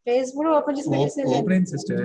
Facebook open చేసి message open sister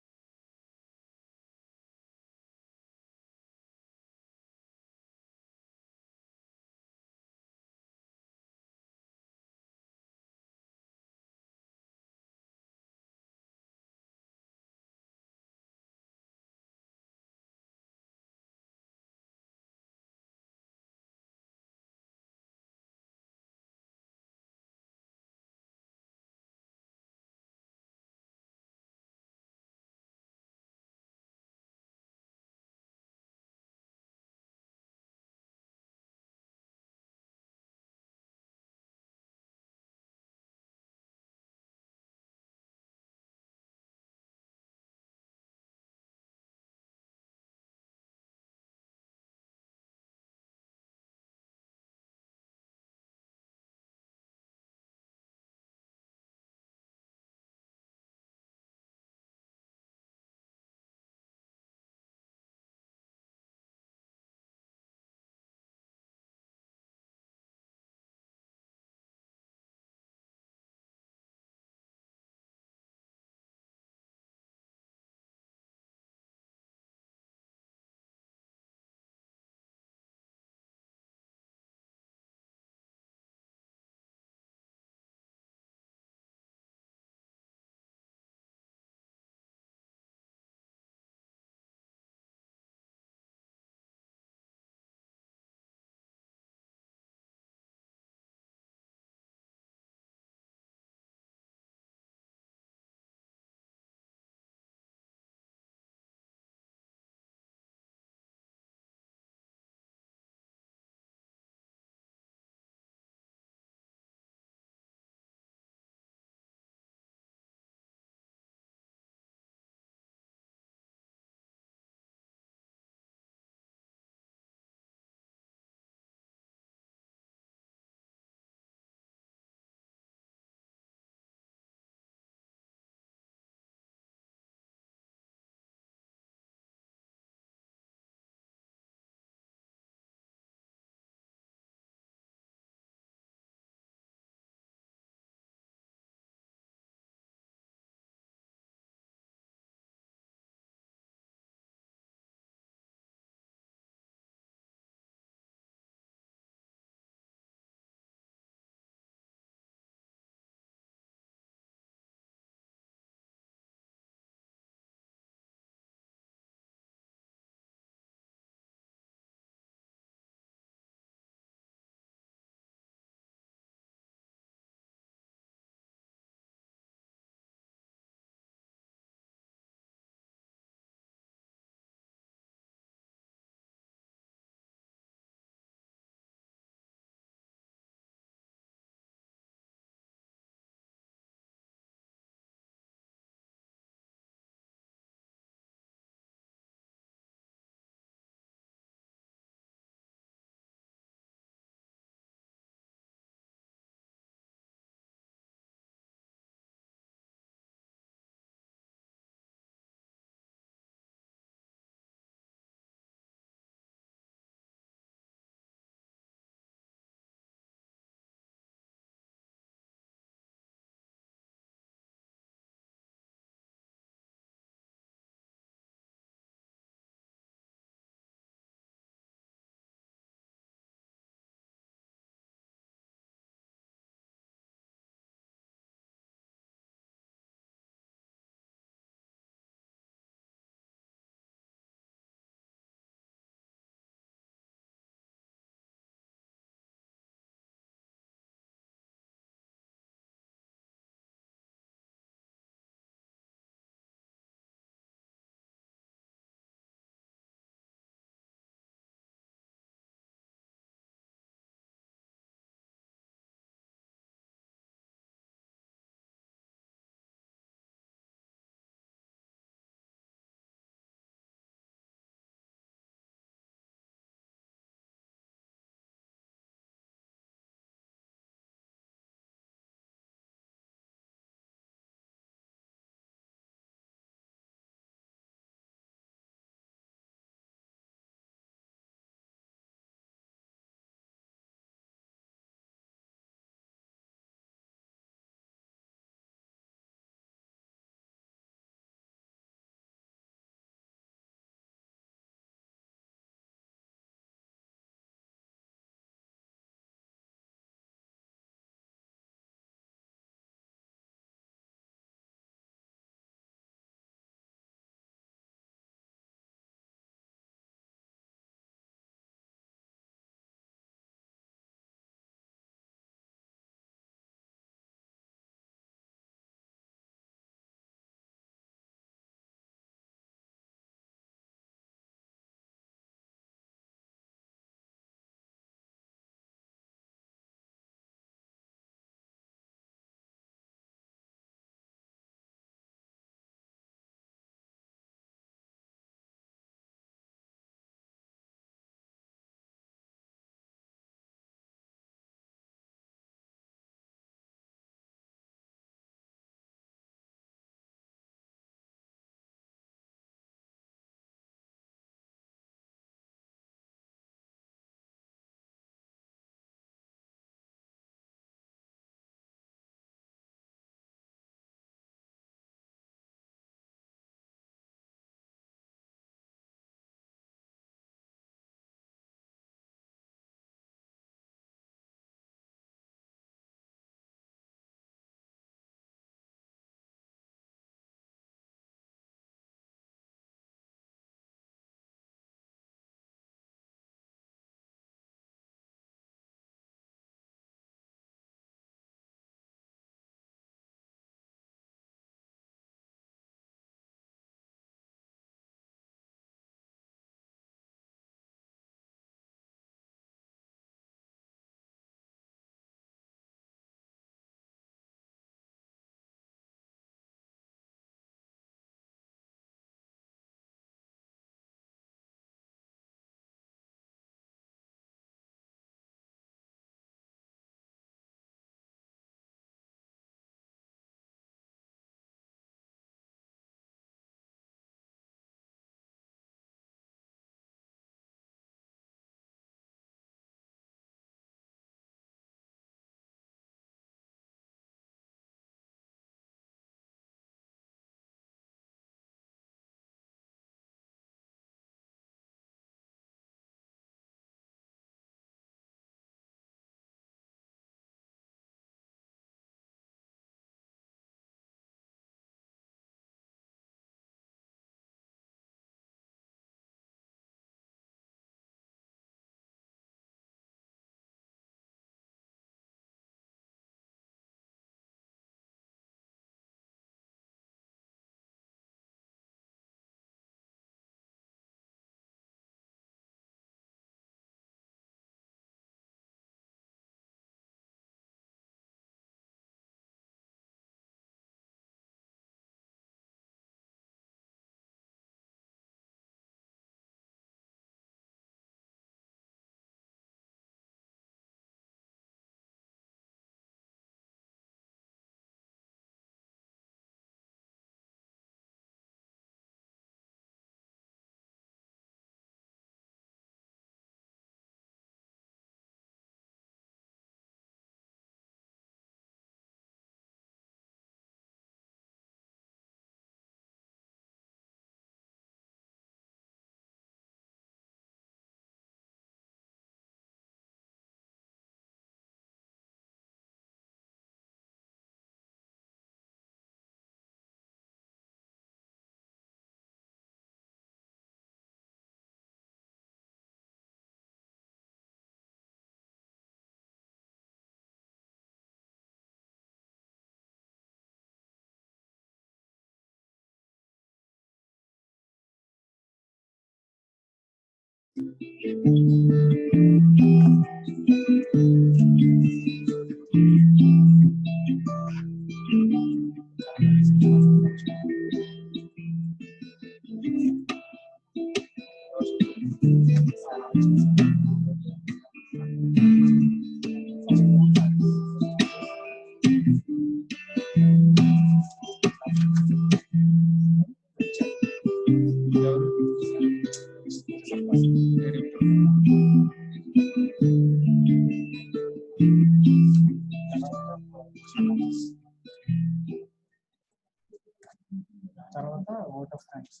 తర్వాత vote of thanks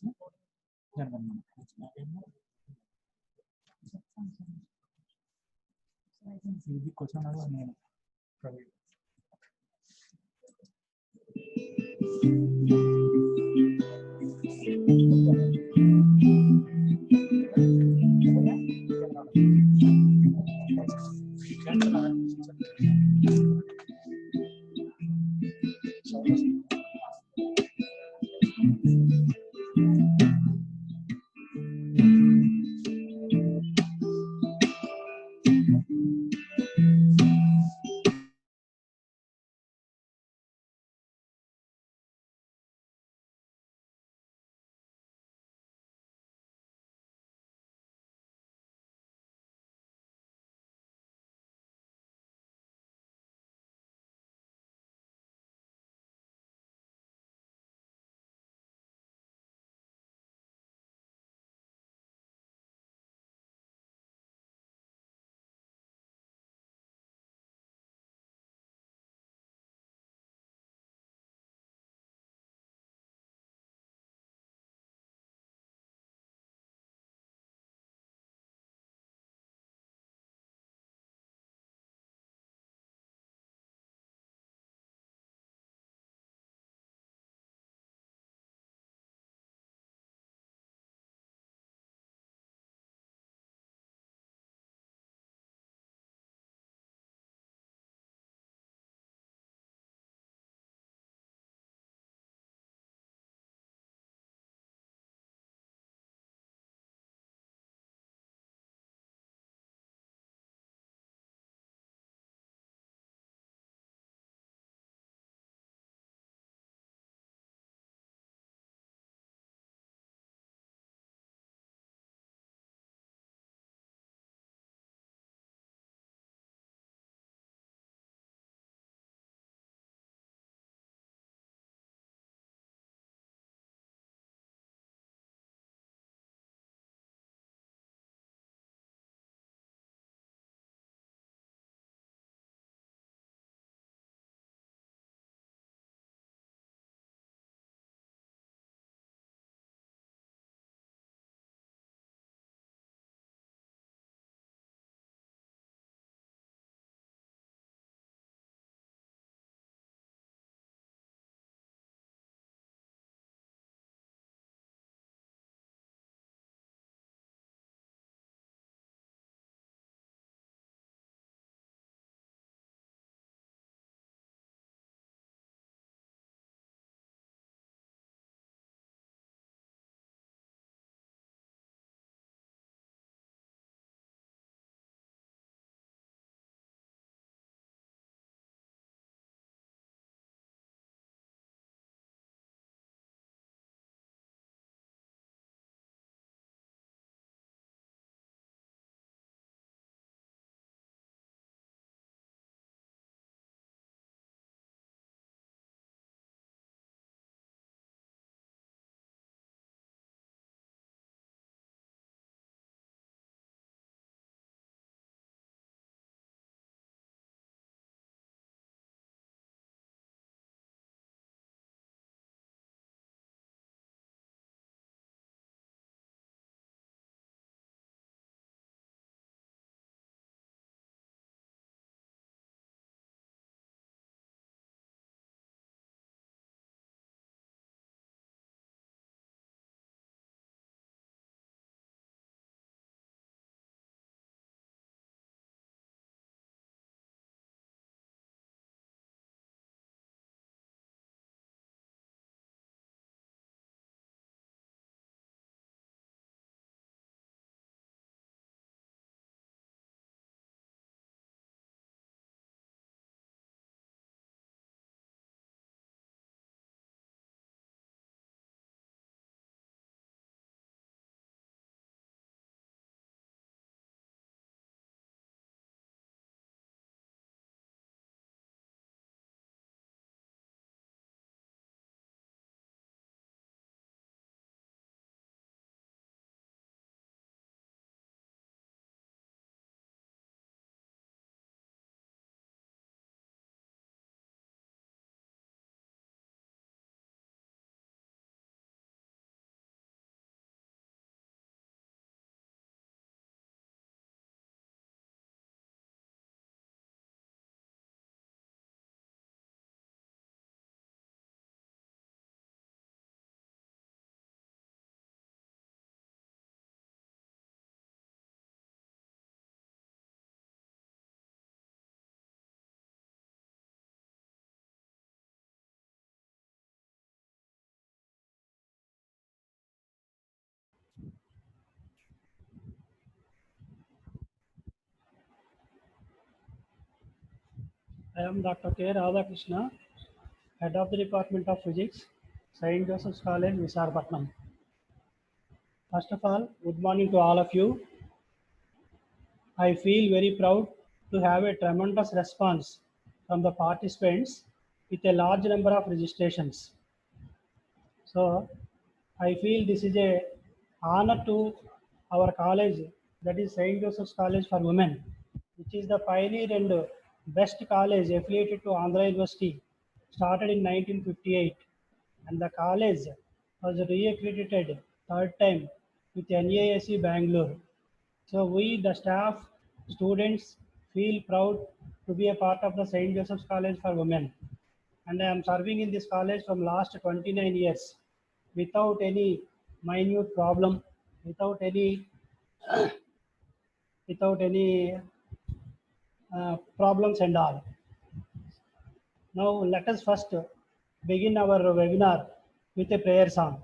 జరగదు. ఇది క్వశ్చన్ నేను Praveen I am Dr. K. Radhakrishna, Head of the Department of Physics, St. Joseph's College, Visakhapatnam. First of all, good morning to all of you. I feel very proud to have a tremendous response from the participants with a large number of registrations. So, I feel this is a honor to our college, that is St. Joseph's College for Women, which is the pioneer and best college affiliated to Andhra University, started in 1958, and the college was re-accredited third time with NASE Bangalore. So we, the staff, students, feel proud to be a part of the St. Joseph's College for Women. And I am serving in this college from last 29 years without any minute problem, without any problems and all. Now let us first begin our webinar with a prayer song.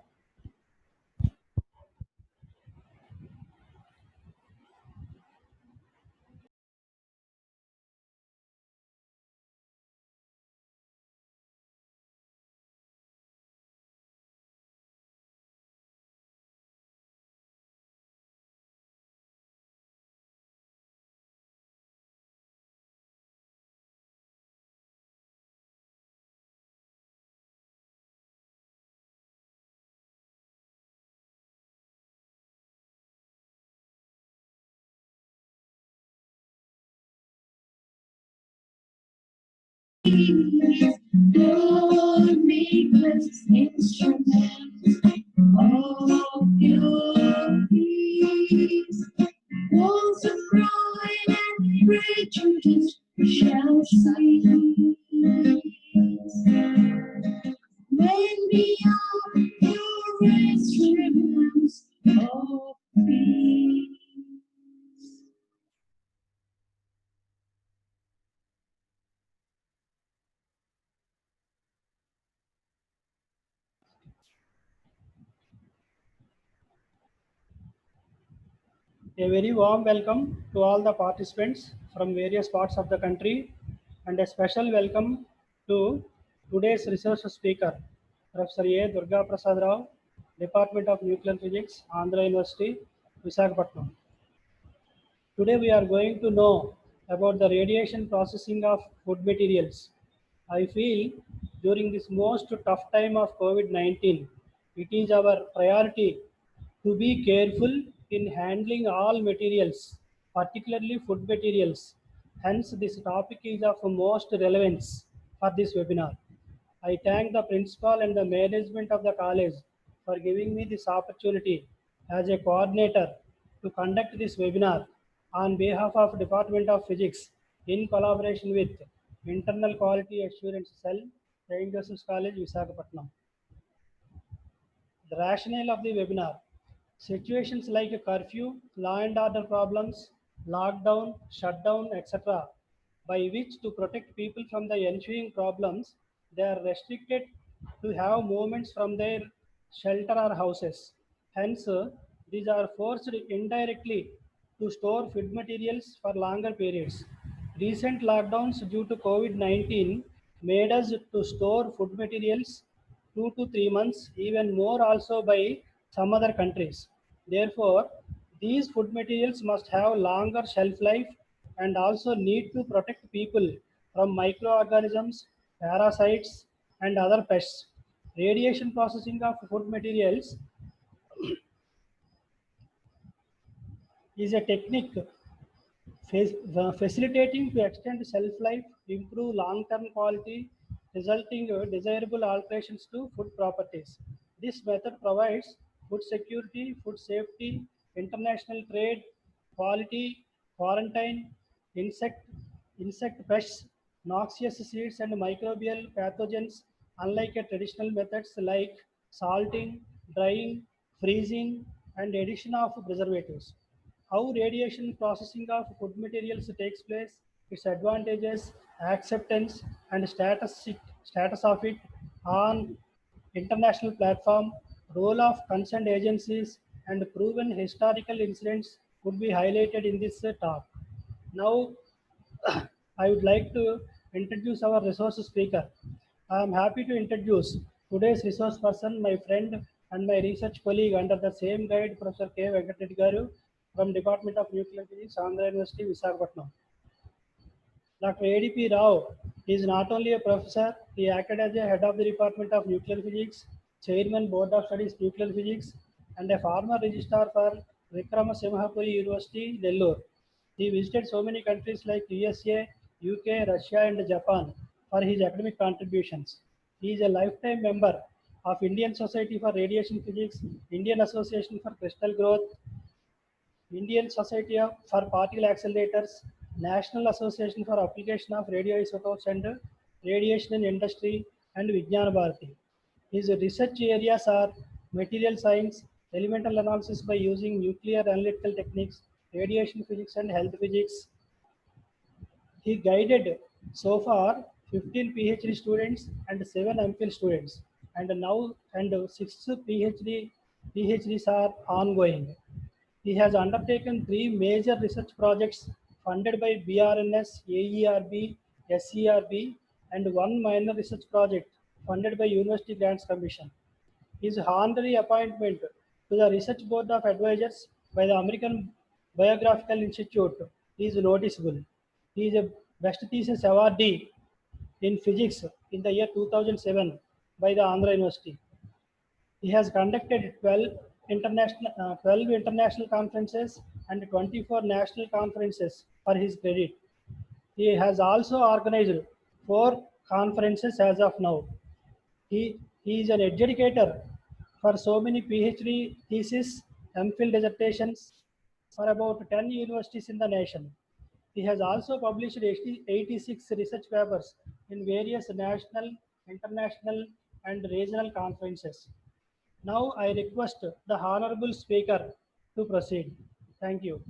Lord, make us instruments of your peace. Walls of pride and prejudice shall cease. When beyond your instruments of peace. A very warm welcome to all the participants from various parts of the country, and a special welcome to today's research speaker, Professor A. Durga Prasad Rao, Department of Nuclear Physics, Andhra University, Visakhapatnam. Today we are going to know about the radiation processing of food materials. I feel during this most tough time of COVID-19, it is our priority to be careful in handling all materials, particularly food materials. Hence, this topic is of most relevance for this webinar. I thank the principal and the management of the college for giving me this opportunity as a coordinator to conduct this webinar on behalf of Department of Physics in collaboration with Internal Quality Assurance Cell, St. Joseph's College, Visakhapatnam. The rationale of the webinar: situations like a curfew, law and order problems, lockdown, shutdown, etc., by which to protect people from the ensuing problems, they are restricted to have movements from their shelter or houses. Hence, these are forced indirectly to store food materials for longer periods. Recent lockdowns due to COVID-19 made us to store food materials 2 to 3 months, even more also by some other countries. Therefore, these food materials must have longer shelf life and also need to protect people from microorganisms, parasites, and other pests. Radiation processing of food materials is a technique facilitating to extend shelf life, improve long-term quality, resulting desirable alterations to food properties. This method provides food security, food safety, international trade, quality, quarantine, insect pests, noxious seeds, and microbial pathogens, unlike a traditional methods like salting, drying, freezing, and addition of preservatives. How radiation processing of food materials takes place, its advantages, acceptance, and status of it on international platform, role of concerned agencies, and proven historical incidents would be highlighted in this talk. Now, I would like to introduce our resource speaker. I am happy to introduce today's resource person, my friend and my research colleague under the same guide, Professor K. Venkatreddy Garu from Department of Nuclear Physics, Andhra University, Visakhapatnam. Dr. ADP Rao is not only a professor, he acted as a head of the Department of Nuclear Physics, chairman Board of Studies Nuclear Physics, and a former registrar for Vikramasinghe University, Nellore. He visited so many countries like USA, UK, Russia, and Japan for his academic contributions. He is a lifetime member of Indian Society for Radiation Physics, Indian Association for Crystal Growth, Indian Society for Particle Accelerators, National Association for Application of Radioisotopes and Radiation in Industry, and Vijnana Bharati. His research areas are material science, elemental analysis by using nuclear analytical techniques, radiation physics, and health physics. He guided so far 15 PhD students and 7 MPhil students, and now 6 PhDs are ongoing. He has undertaken 3 major research projects funded by BRNS, AERB, SERB, and 1 minor research project funded by University Grants Commission. His honorary appointment to the Research Board of Advisors by the American Biographical Institute is noticeable. He is a Best Thesis Awardee in Physics in the year 2007 by the Andhra University. He has conducted 12 international conferences and 24 national conferences for his credit. He has also organized 4 conferences as of now. He is an educator for so many PhD theses, MPhil dissertations for about 10 universities in the nation. He has also published 86 research papers in various national, international, and regional conferences. Now I request the Honorable Speaker to proceed. Thank you.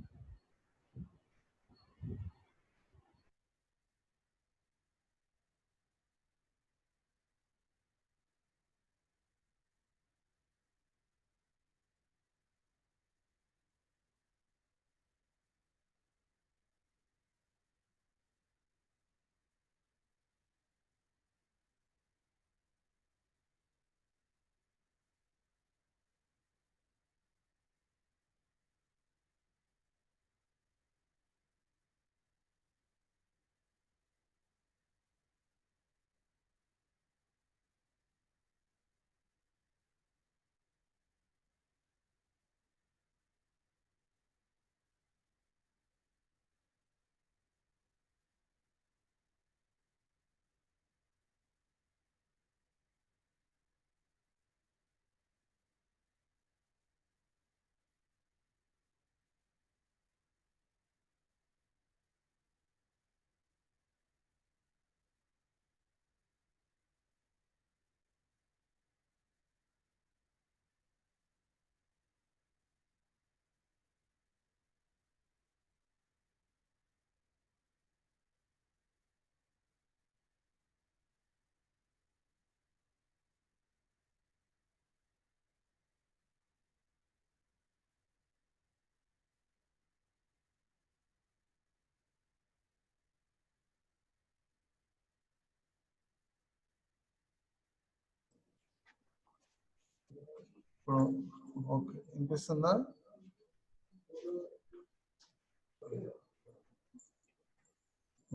Okay వినిపిస్తుందా?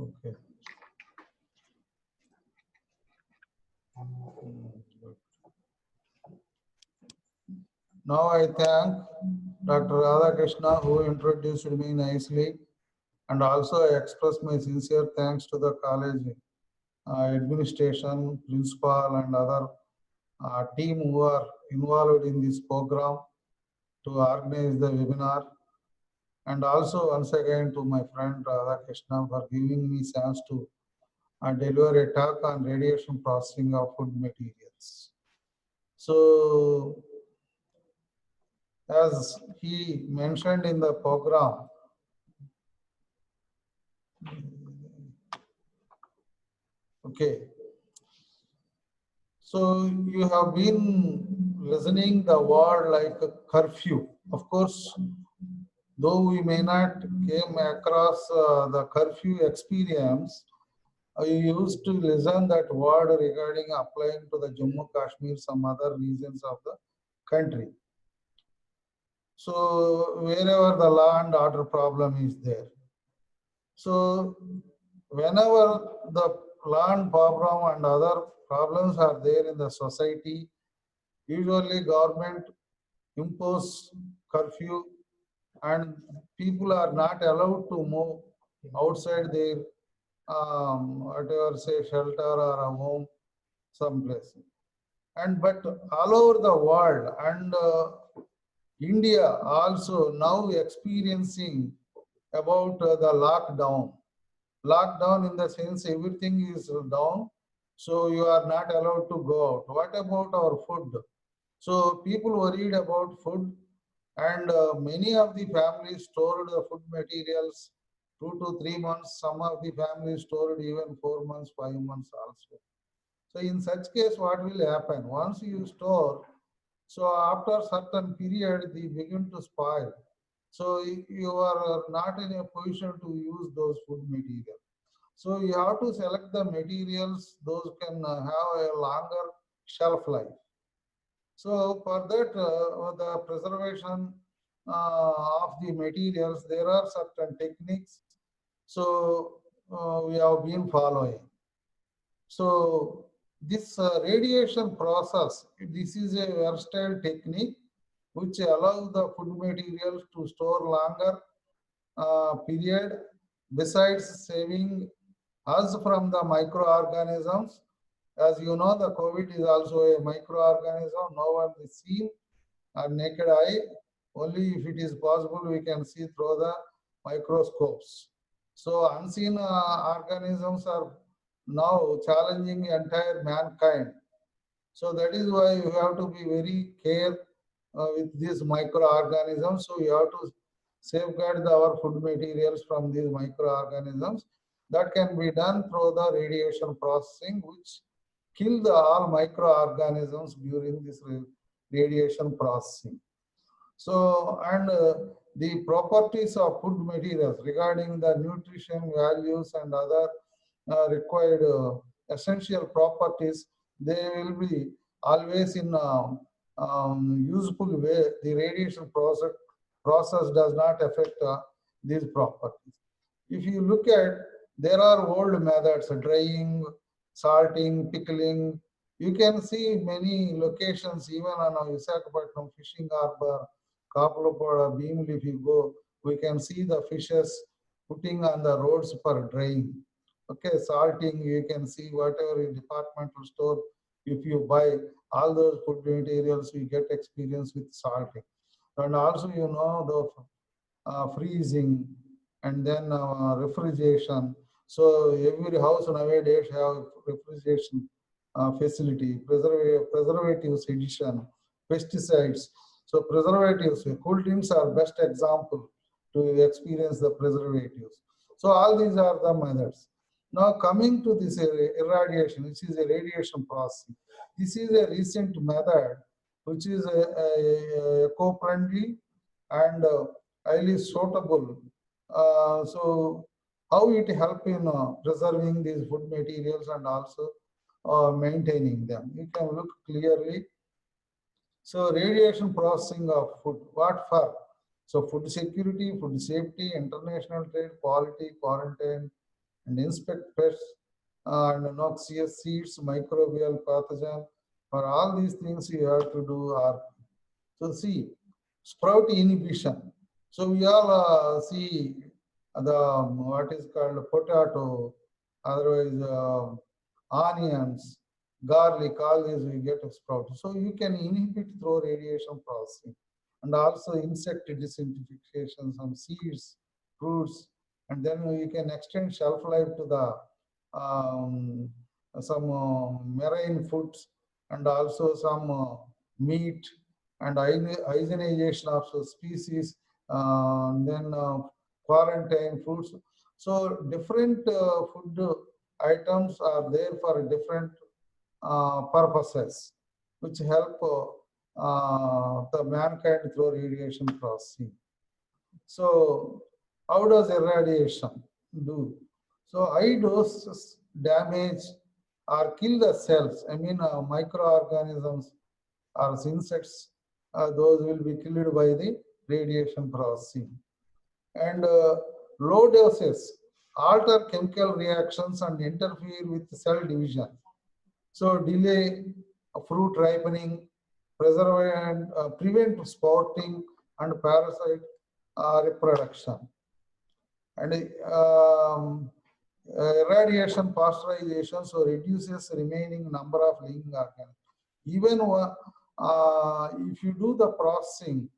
Okay. Now I thank Dr. Radhakrishna who introduced me nicely, and also I express my sincere thanks to the college administration, principal, and other team who are involved in this program to organize the webinar, and also once again to my friend Radhakrishna for giving me chance to deliver a talk on radiation processing of food materials. So, as he mentioned in the program, okay. So you have been listening the word like a curfew. Of course, though we may not came across the curfew experience, You used to listen that word regarding applying to the Jammu Kashmir, some other regions of the country. So wherever the law and order problem is there. So whenever the land problem and other problems are there in the society, usually government impose curfew and people are not allowed to move outside their whatever say shelter or a home someplace. And but all over the world and India also now experiencing about the lockdown. Lockdown in the sense everything is down, so you are not allowed to go out. What about our food? So people worried about food, and many of the families stored the food materials 2 to 3 months. Some of the families stored even 4 months, 5 months also. So in such case, what will happen? Once you store, so after certain period, they begin to spoil. So you are not in a position to use those food materials. So you have to select the materials, those can have a longer shelf life. So for that, the preservation of the materials, there are certain techniques. So we have been following. So this radiation process, this is a versatile technique which allows the food materials to store longer period, besides saving us from the microorganisms. As you know, the COVID is also a microorganism. No one is seen our naked eye. Only if it is possible, we can see through the microscopes. So unseen organisms are now challenging entire mankind. So that is why you have to be very careful with these microorganisms. So you have to safeguard our food materials from these microorganisms. That can be done through the radiation processing, which kill the all microorganisms during this radiation processing. So, and the properties of food materials regarding the nutrition values and other required essential properties, they will be always in useful way. The radiation process does not affect these properties. If you look at, there are old methods, drying, salting, pickling. You can see many locations, even on a Visakhapatnam fishing harbor, Kapulapada, Beamli, if you go, we can see the fishes putting on the roads for drying. Okay, salting, you can see whatever in departmental store, if you buy all those food materials, you get experience with salting. And also, you know, the freezing and then refrigeration. So every house nowadays have refrigeration facility, preservatives addition, pesticides. So preservatives, cool drinks are best example to experience the preservatives. So all these are the methods. Now coming to this irradiation, which is a radiation processing. This is a recent method which is eco-friendly and highly suitable. So how it help in preserving these food materials and also maintaining them. You can look clearly. So radiation processing of food, what for? So food security, food safety, international trade, quality, quarantine, and inspect pests and noxious seeds, microbial pathogen. For all these things you have to do are, so see, sprout inhibition. So we all see the what is called potato, otherwise onions, garlic, all these we get a sprout. So you can inhibit through radiation processing. And also insect disinfection, some seeds, fruits, and then you can extend shelf life to the some marine foods and also some meat and hygienization of species, then quarantine foods. So different food items are there for different purposes, which help the mankind through radiation processing. So how does irradiation do? So high doses damage or kill the cells. I mean, microorganisms or insects, those will be killed by the radiation processing. And low doses alter chemical reactions and interfere with cell division. So delay fruit ripening, preserve and prevent sprouting and parasite reproduction. And irradiation pasteurization, so reduces remaining number of living organisms. Even if you do the processing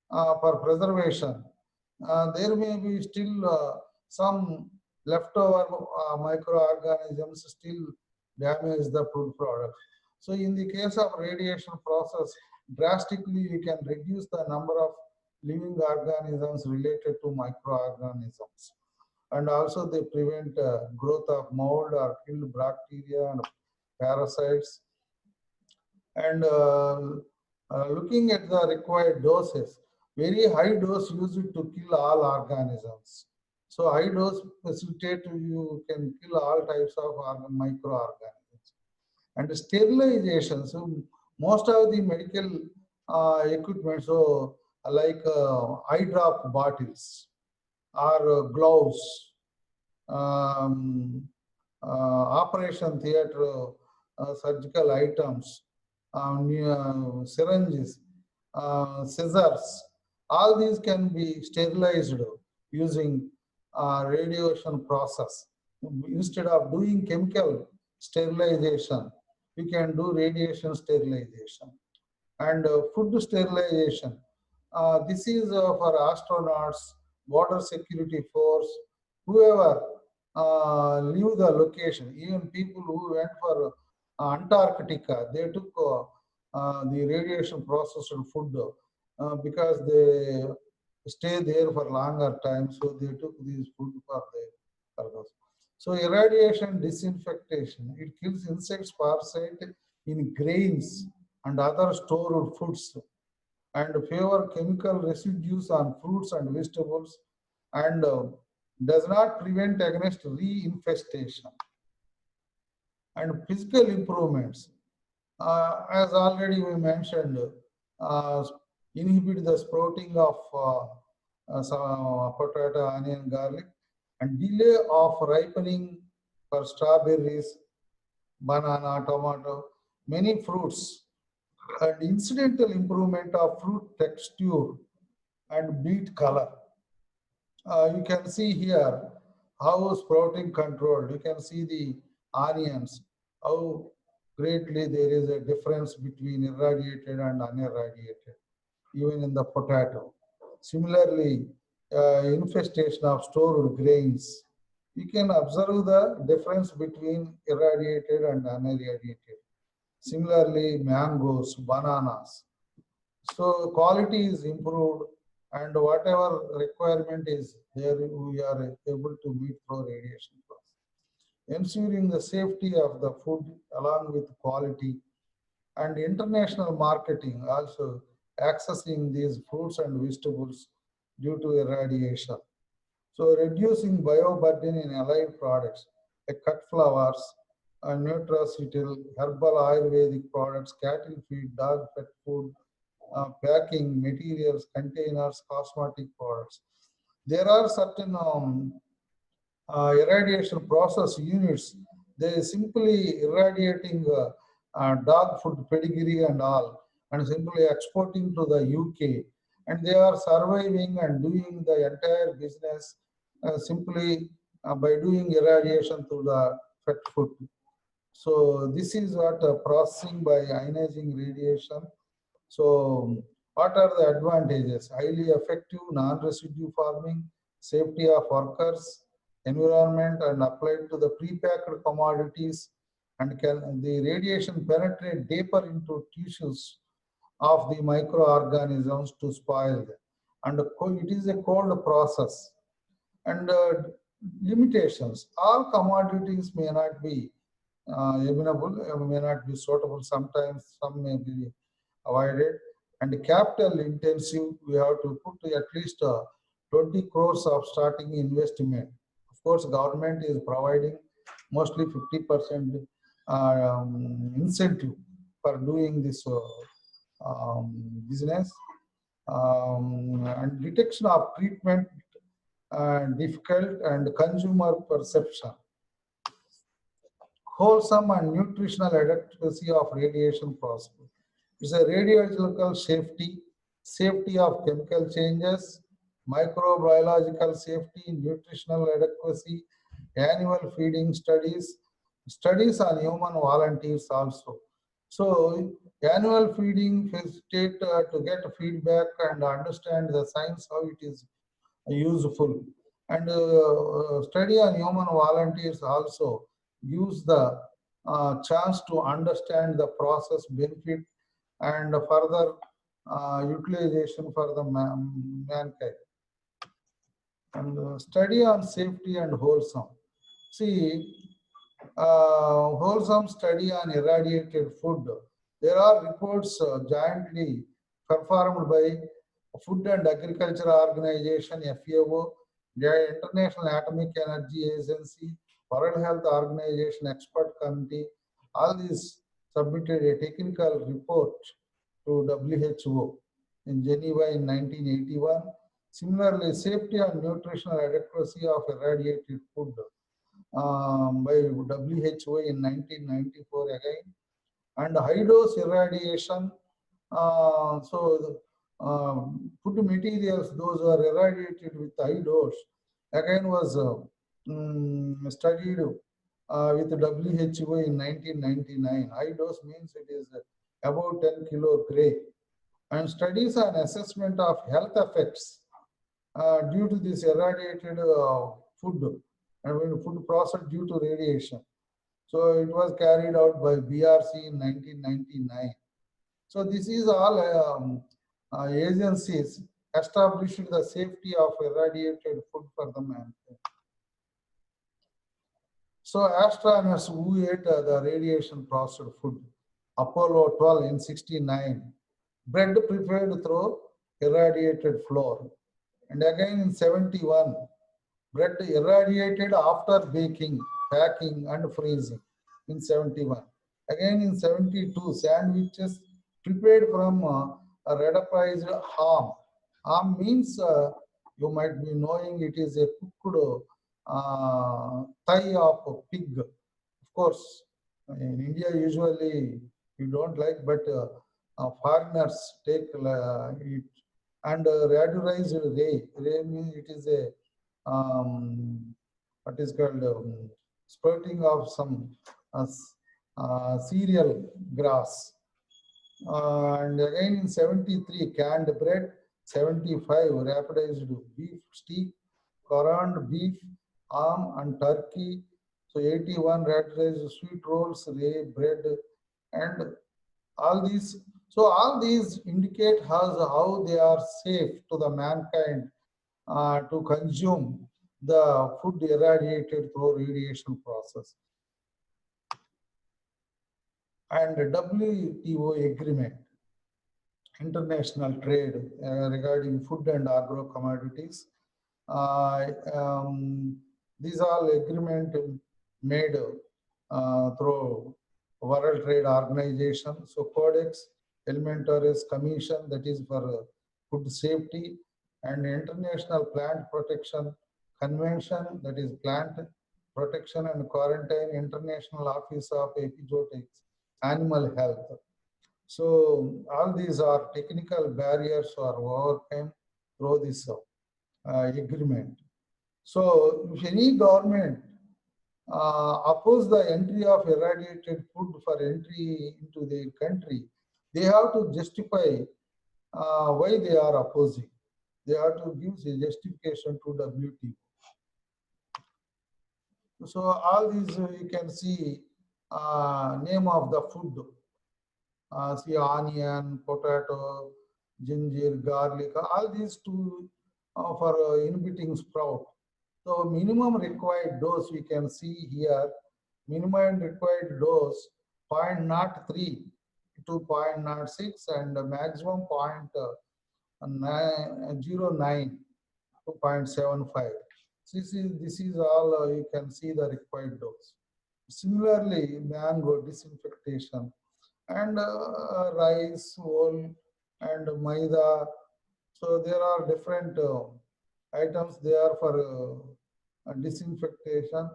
for preservation, there may be still some leftover microorganisms still damage the food product. So in the case of radiation process, drastically you can reduce the number of living organisms related to microorganisms. And also they prevent growth of mold or kill bacteria and parasites. And looking at the required doses, very high dose used to kill all organisms. So high dose facilitate you can kill all types of microorganisms. And sterilization, so most of the medical equipment, so like eye drop bottles or gloves, operation theater surgical items, syringes, scissors, all these can be sterilized using radiation process. Instead of doing chemical sterilization, you can do radiation sterilization. And food sterilization, this is for astronauts, border security force, whoever leave the location, even people who went for Antarctica, they took the radiation processed food because they stay there for longer time, so they took these food for their purpose. So irradiation disinfectation, it kills insects, parasite in grains and other stored foods, and favor chemical residues on fruits and vegetables, and does not prevent against reinfestation. And physical improvements, as already we mentioned, inhibit the sprouting of some potato, onion, garlic, and delay of ripening for strawberries, banana, tomato, many fruits, and incidental improvement of fruit texture and beet color. You can see here how sprouting controlled. You can see the onions, how greatly there is a difference between irradiated and unirradiated, even in the potato. Similarly, infestation of stored grains. You can observe the difference between irradiated and unirradiated. Similarly, mangoes, bananas. So quality is improved, and whatever requirement is there, we are able to meet through radiation process. Ensuring the safety of the food along with quality, and international marketing, also accessing these fruits and vegetables due to irradiation. So reducing bioburden in allied products like cut flowers, nutraceutical, herbal Ayurvedic products, cattle feed, dog pet food, packing materials, containers, cosmetic products. There are certain irradiation process units. They simply irradiating dog food pedigree and all, and simply exporting to the UK. And they are surviving and doing the entire business simply by doing irradiation to the pet food. So this is what processing by ionizing radiation. So what are the advantages? Highly effective non-residue farming, safety of workers, environment, and applied to the pre-packed commodities, and can the radiation penetrate deeper into tissues of the microorganisms to spoil them. And it is a cold process. And limitations. All commodities may not be amenable, may not be suitable. Sometimes some may be avoided. And capital intensive, we have to put at least 20 crores of starting investment. Of course, government is providing mostly 50% incentive for doing this business. And detection of treatment difficult and consumer perception. Wholesome and nutritional adequacy of radiation possible. It's a radiological safety, safety of chemical changes, microbiological safety, nutritional adequacy, annual feeding studies, studies on human volunteers also. So annual feeding facilitate to get feedback and understand the science how it is useful. And study on human volunteers also gives the chance to understand the process benefit and further utilization for the mankind. And study on safety and wholesome. See, wholesome study on irradiated food. There are reports jointly performed by Food and Agriculture Organization (FAO), the International Atomic Energy Agency, World Health Organization Expert Committee. All these submitted a technical report to WHO in Geneva in 1981. Similarly, safety and nutritional adequacy of irradiated food by WHO in 1994 again, and high dose irradiation. Food materials, those who are irradiated with high dose, again was studied with WHO in 1999. High dose means it is about 10 kilo gray. And studies on assessment of health effects due to this irradiated food, food processed due to radiation. So it was carried out by BRC in 1999. So this is all agencies established the safety of irradiated food for the mankind. So astronauts who ate the radiation processed food, Apollo 12 in 69, bread prepared through irradiated flour. And again in 71, bread irradiated after baking, packing and freezing in 71. Again in 72, sandwiches prepared from a radiolized ham. Ham means you might be knowing it is a cooked thigh of a pig. Of course, in India usually we don't like, but foreigners take it. And radiolized ray. Ray means it is a what is called sprouting of some cereal grass. And again in 73, canned bread. 75, rapidized beef steak, corned beef, ham and turkey. So 81, rapidized sweet rolls, ray bread, and all these. So all these indicate how they are safe to the mankind to consume the food irradiated through radiation process. And WTO agreement, international trade regarding food and agro commodities. These all agreement made through World Trade Organization. So Codex Alimentarius Commission, that is for food safety, and International Plant Protection Convention, that is plant protection and quarantine, International Office of Epizootics, animal health. So all these are technical barriers are overcome through this agreement. So if any government oppose the entry of irradiated food for entry into the country, they have to justify why they are opposing. They have to give a justification to WTO. So all these you can see name of the food. See onion, potato, ginger, garlic, all these two for inhibiting sprout. So minimum required dose we can see here, minimum required dose 0.03 to 0.06 and maximum 0.09 to 0.75. This is all you can see the required dose. Similarly, mango disinfectation and rice, wool, and maida. So there are different items there for disinfectation,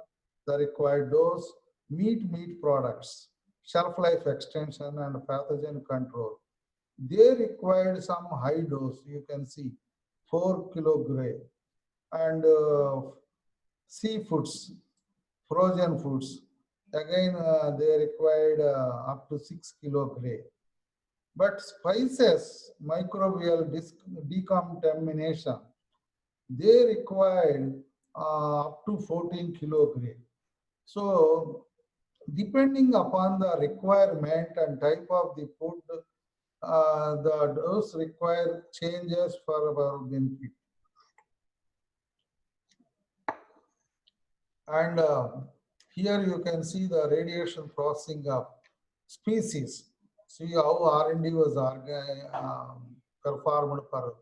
the required dose, meat products, shelf life extension, and pathogen control. They required some high dose, you can see 4 kilogram, and seafoods, frozen foods. Again, they required up to 6 kilogram. But spices, microbial decontamination, they required up to 14 kilogram. So, depending upon the requirement and type of the food, the dose require changes for our benefit. And here you can see the radiation processing of species. See how R&D was performed for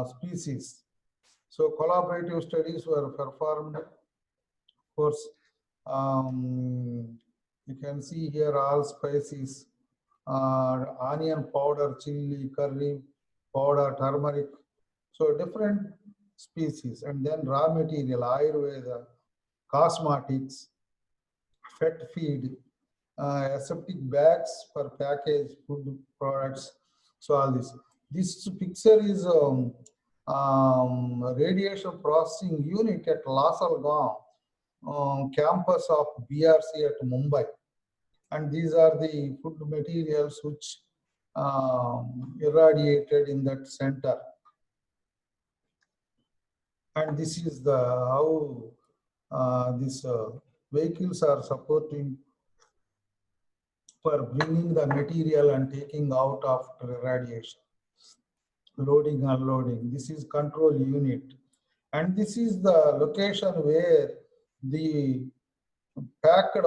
species. So collaborative studies were performed. Of course, you can see here all species, onion powder, chili, curry powder, turmeric. So different species, and then raw material, Ayurveda, cosmetics, pet feed, aseptic bags for packaged food products. So all this. This picture is radiation processing unit at Lasalgaon campus of BRC at Mumbai. And these are the food materials which irradiated in that center. And this is the how these vehicles are supporting for bringing the material and taking out after irradiation, loading, unloading. This is control unit. And this is the location where the packed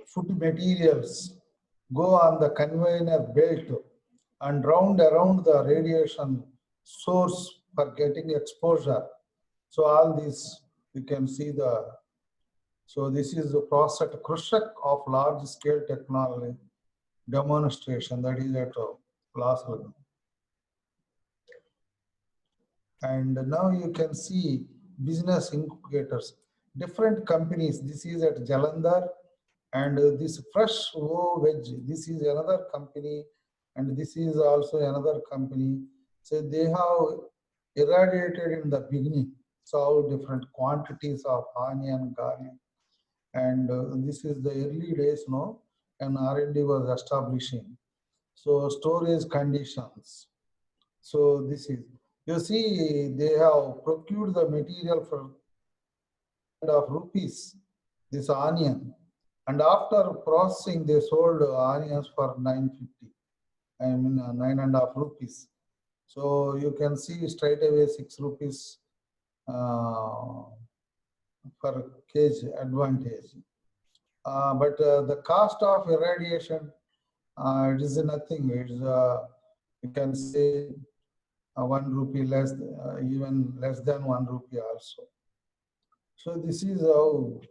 food materials go on the conveyor belt and round around the radiation source for getting exposure. So all this, you can see the, so this is the process Krusak of large scale technology demonstration, that is at Lasalgaon. And now you can see business incubators, different companies. This is at Jalandhar, and this Fresh Veg, this is another company, and this is also another company. So they have irradiated in the beginning, so different quantities of onion, garlic, and this is the early days, no, and R&D was establishing. So storage conditions. So this is, you see, they have procured the material for of rupees, this onion, and after processing, they sold onions for 950. I mean 9.5 rupees. So you can see straight away 6 rupees per kg advantage. But the cost of irradiation, it is nothing. It's you can say 1 rupee less, even less than 1 rupee also. So this is how you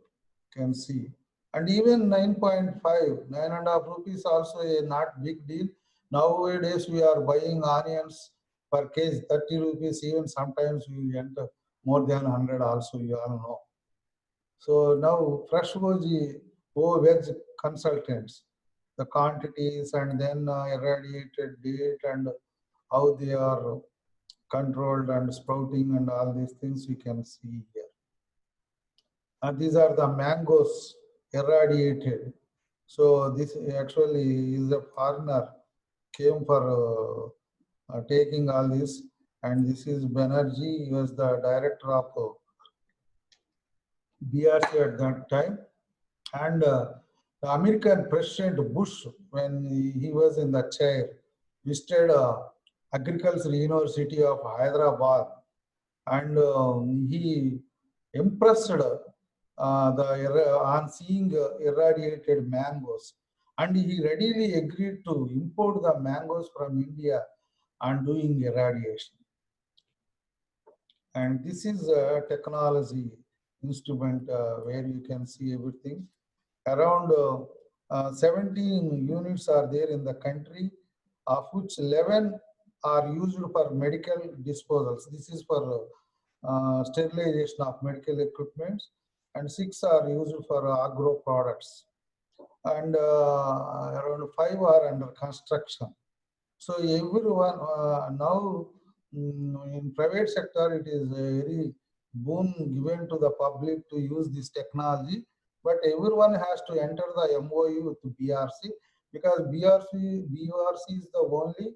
can see. And even 9.5, 9.5 rupees also a not big deal. Nowadays we are buying onions per kg 30 rupees, even sometimes we enter more than 100 also, you all know. So now Fresh Veg consultants, the quantities and then irradiated date and how they are controlled and sprouting and all these things we can see here. And these are the mangoes irradiated. So this actually is a foreigner came for taking all this, and this is Banerjee. He was the director of BRC at that time, and the American President Bush, when he was in the chair, visited Agricultural University of Hyderabad, and he impressed on seeing irradiated mangoes, and he readily agreed to import the mangoes from India and doing irradiation. And this is a technology instrument where you can see everything. Around 17 units are there in the country, of which 11 are used for medical disposals. This is for sterilization of medical equipment, and 6 are used for agro products, and around 5 are under construction. So everyone now in private sector, it is a very boon given to the public to use this technology, but everyone has to enter the MOU with BRC, because BRC is the only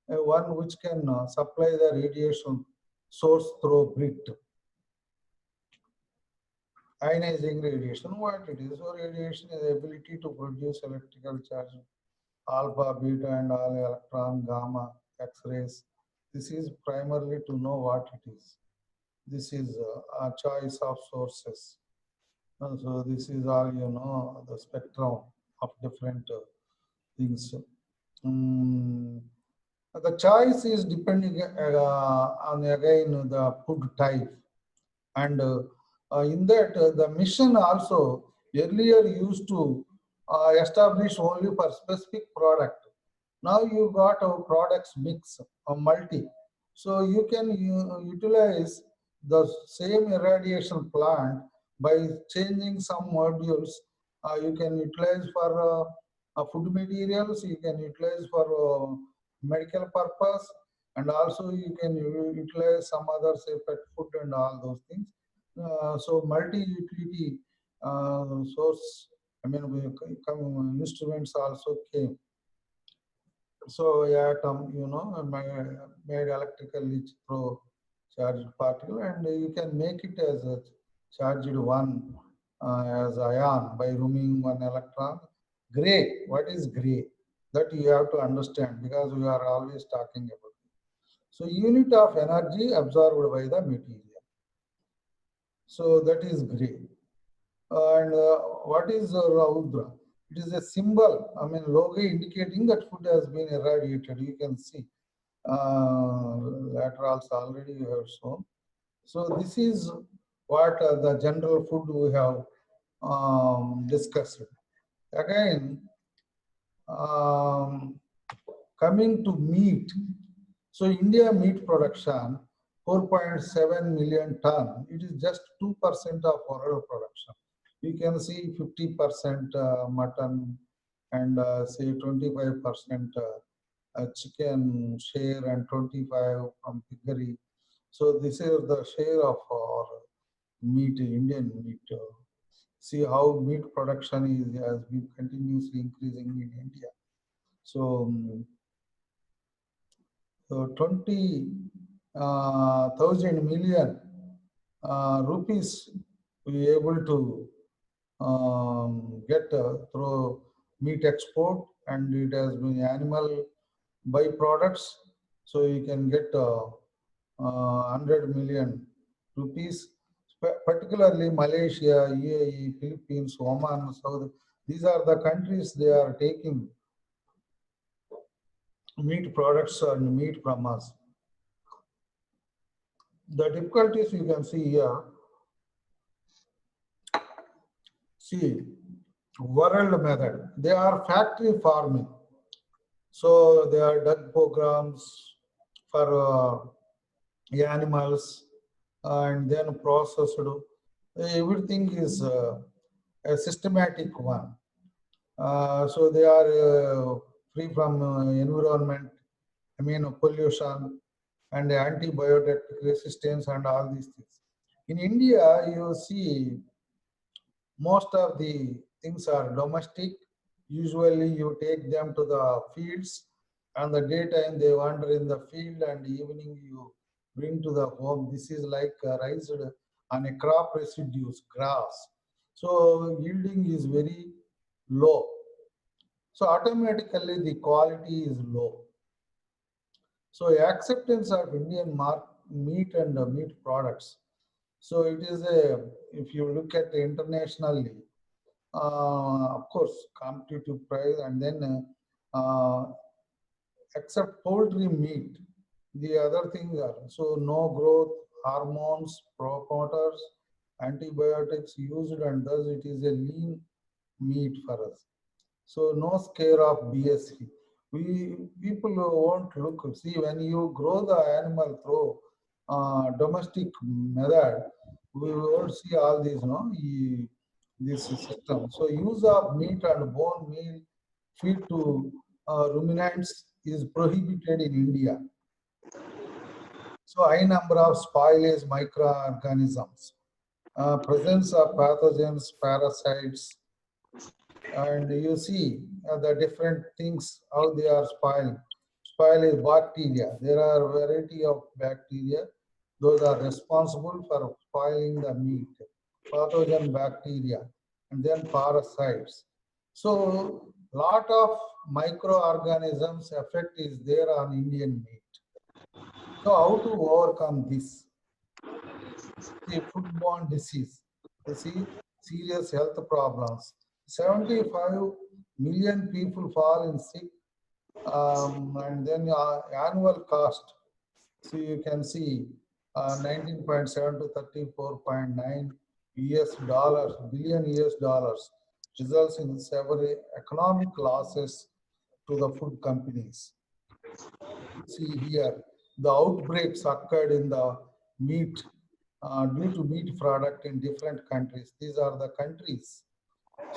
one which can supply the radiation source through BRIT. Ionizing radiation, what it is? So radiation is the ability to produce electrical charge, alpha, beta, and all electron, gamma, X-rays. This is primarily to know what it is. This is a choice of sources. So this is all, you know, the spectrum of different things. The choice is depending on again the food type, and in that the mission also earlier used to establish only for specific product. Now you got a products mix, a multi. So you can utilize the same irradiation plant by changing some modules. You can utilize for food materials, you can utilize for medical purpose, and also you can utilize some other say pet food and all those things. So multi-utility source, I mean, instruments also came. So atom, you know, made electrically through charged particle, and you can make it as a charged one as ion by removing one electron. Gray, what is gray? That you have to understand, because we are always talking about it. So unit of energy absorbed by the material. So that is gray. And what is Raudra? It is a symbol, I mean, logo indicating that food has been irradiated. You can see laterals already you have shown. So this is what the general food we have discussed. Again, coming to meat. So India meat production 4.7 million ton. It is just 2% of overall production. You can see 50% mutton and say 25% chicken share and 25 from piggery. So this is the share of our meat, Indian meat. See how meat production has been continuously increasing in India. So, so 20,000 million rupees we able to get through meat export, and it has been animal byproducts. So you can get 100 million rupees, particularly Malaysia, UAE, Philippines, Oman, Saudi. These are the countries they are taking meat products and meat from us. The difficulties you can see here. See, world method. They are factory farming. So there are duck programs for animals, and then processed. Everything is a systematic one. So they are free from environment, I mean pollution, and antibiotic resistance and all these things. In India, you see most of the things are domestic. Usually you take them to the fields, and the daytime they wander in the field, and evening you bring to the home. This is like raised on a crop residues, grass. So yielding is very low. So automatically the quality is low. So acceptance of Indian meat and meat products. So it is a, if you look at internationally, of course, competitive price, and then except poultry meat, the other things are, so no growth, hormones, promoters, antibiotics used, and thus it is a lean meat for us. So no scare of BSE. We people won't look. See, when you grow the animal through domestic method, we won't see all these, no, this system. So use of meat and bone meal feed to ruminants is prohibited in India. So high number of spoilage microorganisms, presence of pathogens, parasites, and you see the different things how they are spoiling. Spoil is bacteria. There are a variety of bacteria. Those are responsible for spoiling the meat. Pathogen bacteria and then parasites. So lot of microorganisms effect is there on Indian meat. So how to overcome this? The foodborne disease. You see, serious health problems. 75 million people fall in sick, and then annual cost. So you can see 19.7 to 34.9 US dollars, billion US dollars, results in several economic losses to the food companies. See here, the outbreaks occurred in the meat due to meat product in different countries. These are the countries.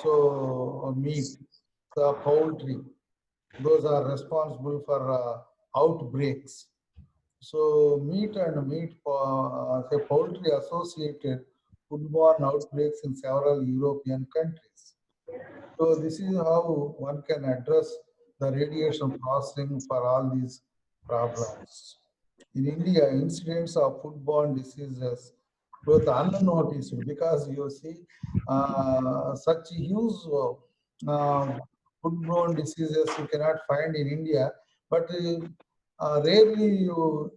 So meat, the poultry, those are responsible for outbreaks. So meat and say poultry associated foodborne outbreaks in several European countries. So this is how one can address the radiation processing for all these problems. In India, incidents of foodborne diseases growth unnoticed because you see such huge foodborne diseases you cannot find in India, but rarely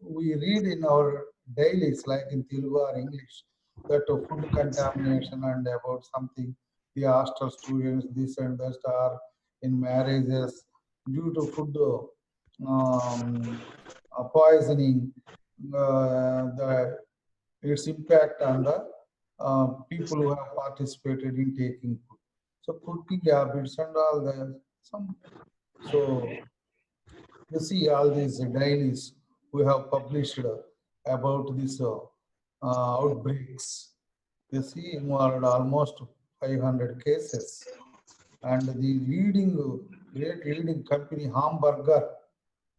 we read in our dailies like in Telugu or English that food contamination and about something the hostel students this and that are in marriages due to food poisoning, the its impact on the people who have participated in taking food. So cooking habits and all the some. So you see all these dailies we have published about these outbreaks. You see involved almost 500 cases, and the great leading company Hamburger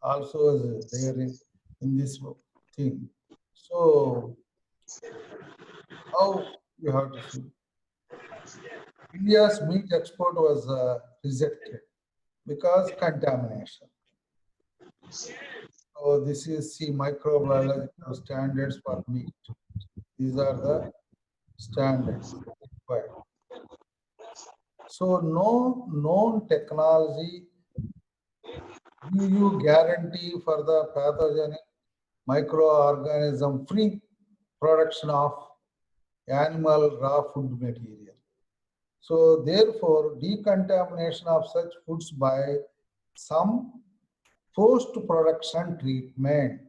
also is there in this thing. So how you have to see? India's meat export was rejected because contamination. So this is the microbiological standards for meat. These are the standards required. So no known technology give you guarantee for the pathogenic microorganism free production of animal raw food material. So therefore, decontamination of such foods by some post-production treatment.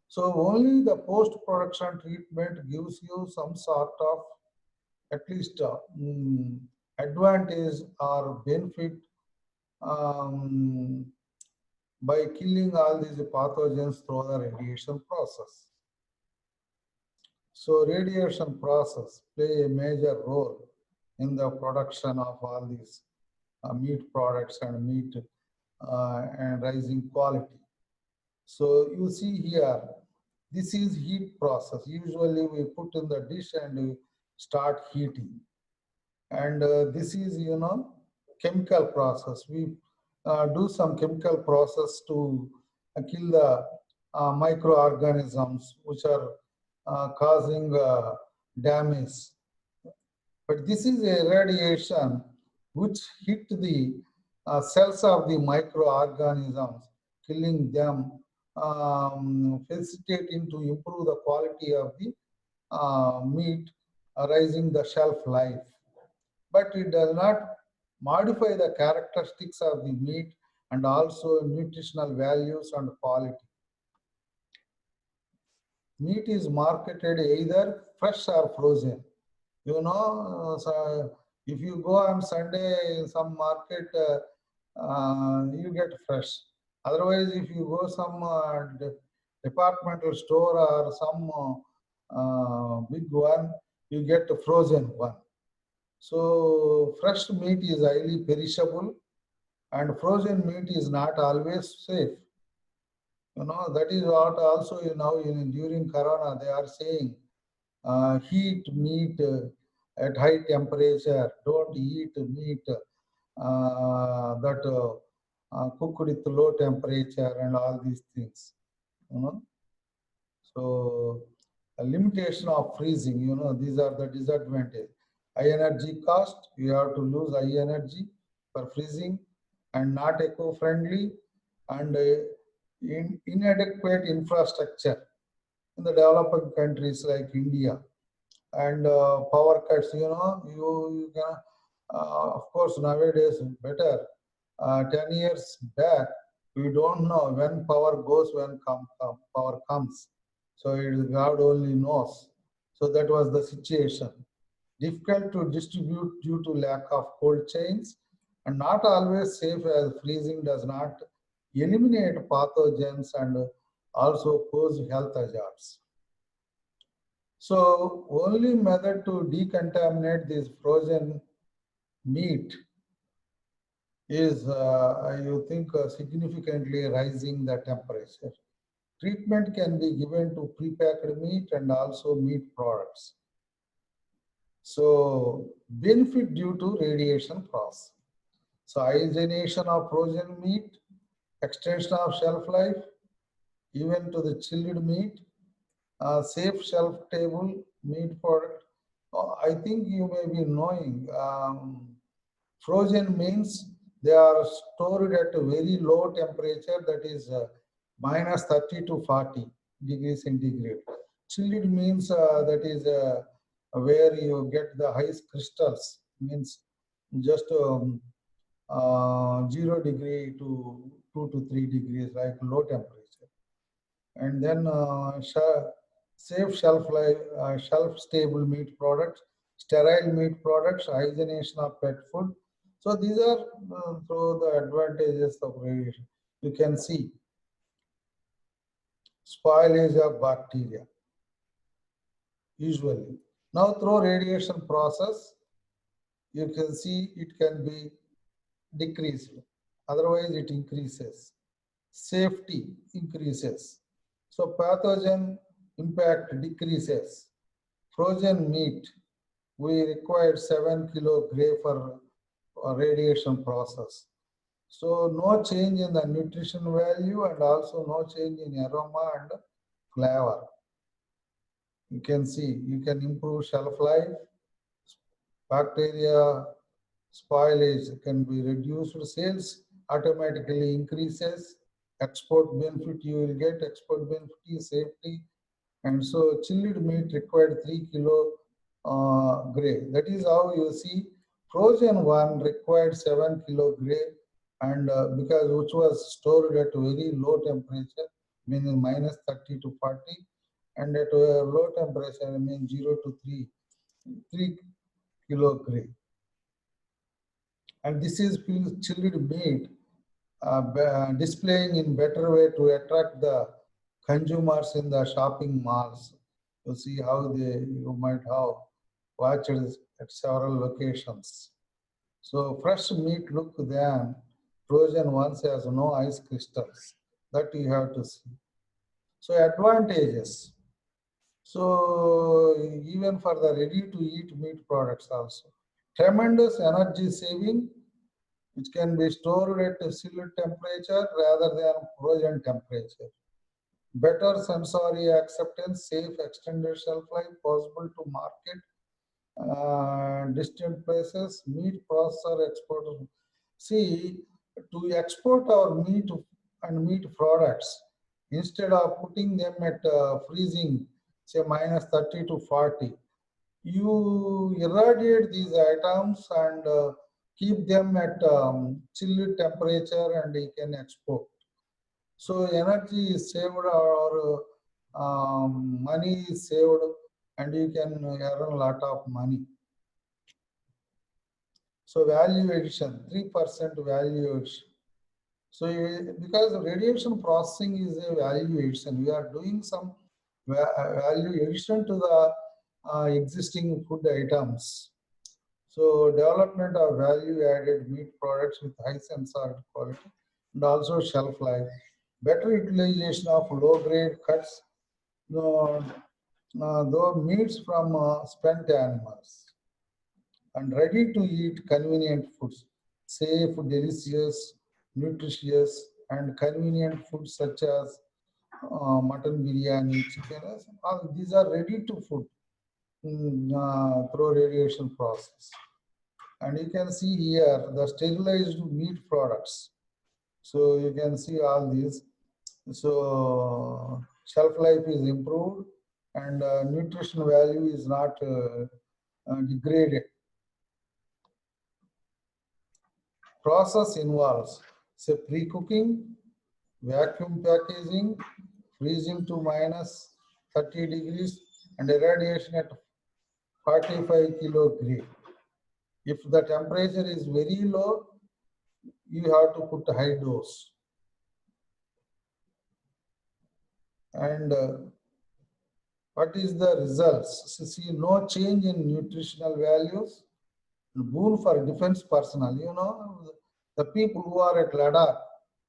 So only the post-production treatment gives you some sort of at least advantage or benefit by killing all these pathogens through the radiation process. So radiation process play a major role in the production of all these meat products and meat and rising quality. So you see here, this is heat process. Usually we put in the dish and we start heating. And this is, chemical process. We do some chemical process to kill the microorganisms which are causing damage. But this is a radiation which hit the cells of the microorganisms, killing them, facilitating to improve the quality of the meat, raising the shelf life. But it does not modify the characteristics of the meat and also nutritional values and quality. Meat is marketed either fresh or frozen. So If you go on Sunday in some market, you get fresh. Otherwise, if you go some departmental store or some big one, you get a frozen one. So fresh meat is highly perishable, and frozen meat is not always safe. That is what also during Corona they are saying, heat meat at high temperature. Don't eat meat that cooked with low temperature and all these things. So a limitation of freezing, these are the disadvantages. High energy cost, you have to lose high energy for freezing, and not eco-friendly, and inadequate infrastructure in the developing countries like India, and power cuts. You can, of course, nowadays better. 10 years back, we don't know when power goes, when power comes. So it is God only knows. So that was the situation. Difficult to distribute due to lack of cold chains, and not always safe, as freezing does not eliminate pathogens and also pose health hazards. So only method to decontaminate this frozen meat is, you think, significantly rising the temperature. Treatment can be given to prepacked meat and also meat products. So benefit due to radiation process. So hydrogenation of frozen meat, extension of shelf life, even to the chilled meat, safe shelf-stable meat product. I think you may be knowing, frozen means they are stored at a very low temperature, that is minus 30 to 40 degrees centigrade. Chilled means that is where you get the highest crystals, means just 0 degree to 2 to 3 degrees, like low temperature. And then safe shelf life, shelf stable meat products, sterile meat products, hydrogenation of pet food. So these are through the advantages of radiation. You can see spoilage of bacteria usually. Now through radiation process, you can see it can be decreased. Otherwise it increases. Safety increases. So pathogen impact decreases. Frozen meat, we required 7 kilo gray for radiation process. So no change in the nutrition value, and also no change in aroma and flavor. You can see, you can improve shelf life, bacteria spoilage can be reduced, sales automatically increases, export benefit you will get, export benefit, safety. And so chilled meat required 3 kilo gray. That is how you see frozen one required 7 kilo gray, and because which was stored at very low temperature, meaning minus 30 to 40, and at a low temperature, I mean 0 to 3 kilo gray. And this is chilled meat displaying in better way to attract the consumers in the shopping malls. You see how you might have watched at several locations. So fresh meat look than frozen ones has no ice crystals. That you have to see. So advantages. So even for the ready to eat meat products also. Tremendous energy saving, which can be stored at a chilled temperature rather than frozen temperature. Better sensory acceptance, safe extended shelf life, possible to market distant places, meat processor exporter. See, to export our meat and meat products, instead of putting them at freezing, say minus 30 to 40, you irradiate these items and keep them at chilled temperature, and you can export. So energy is saved, or money is saved, and you can earn a lot of money. So value addition, 3% value addition. So because radiation processing is a value addition, we are doing some value addition to the existing food items. So development of value added meat products with high sensor quality and also shelf life. Better utilization of low grade cuts, though meats from spent animals. And ready to eat convenient foods, safe, delicious, nutritious, and convenient foods such as mutton biryani, chicken. All these are ready to food through radiation process. And you can see here the sterilized meat products. So you can see all these. So shelf life is improved and nutrition value is not degraded. Process involves, say, pre-cooking, vacuum packaging, freezing to minus 30 degrees, and irradiation at 45 kilo grade. If the temperature is very low, you have to put high dose. And what is the results? So see, no change in nutritional values. Boon for defense personnel. You know, the people who are at Ladakh,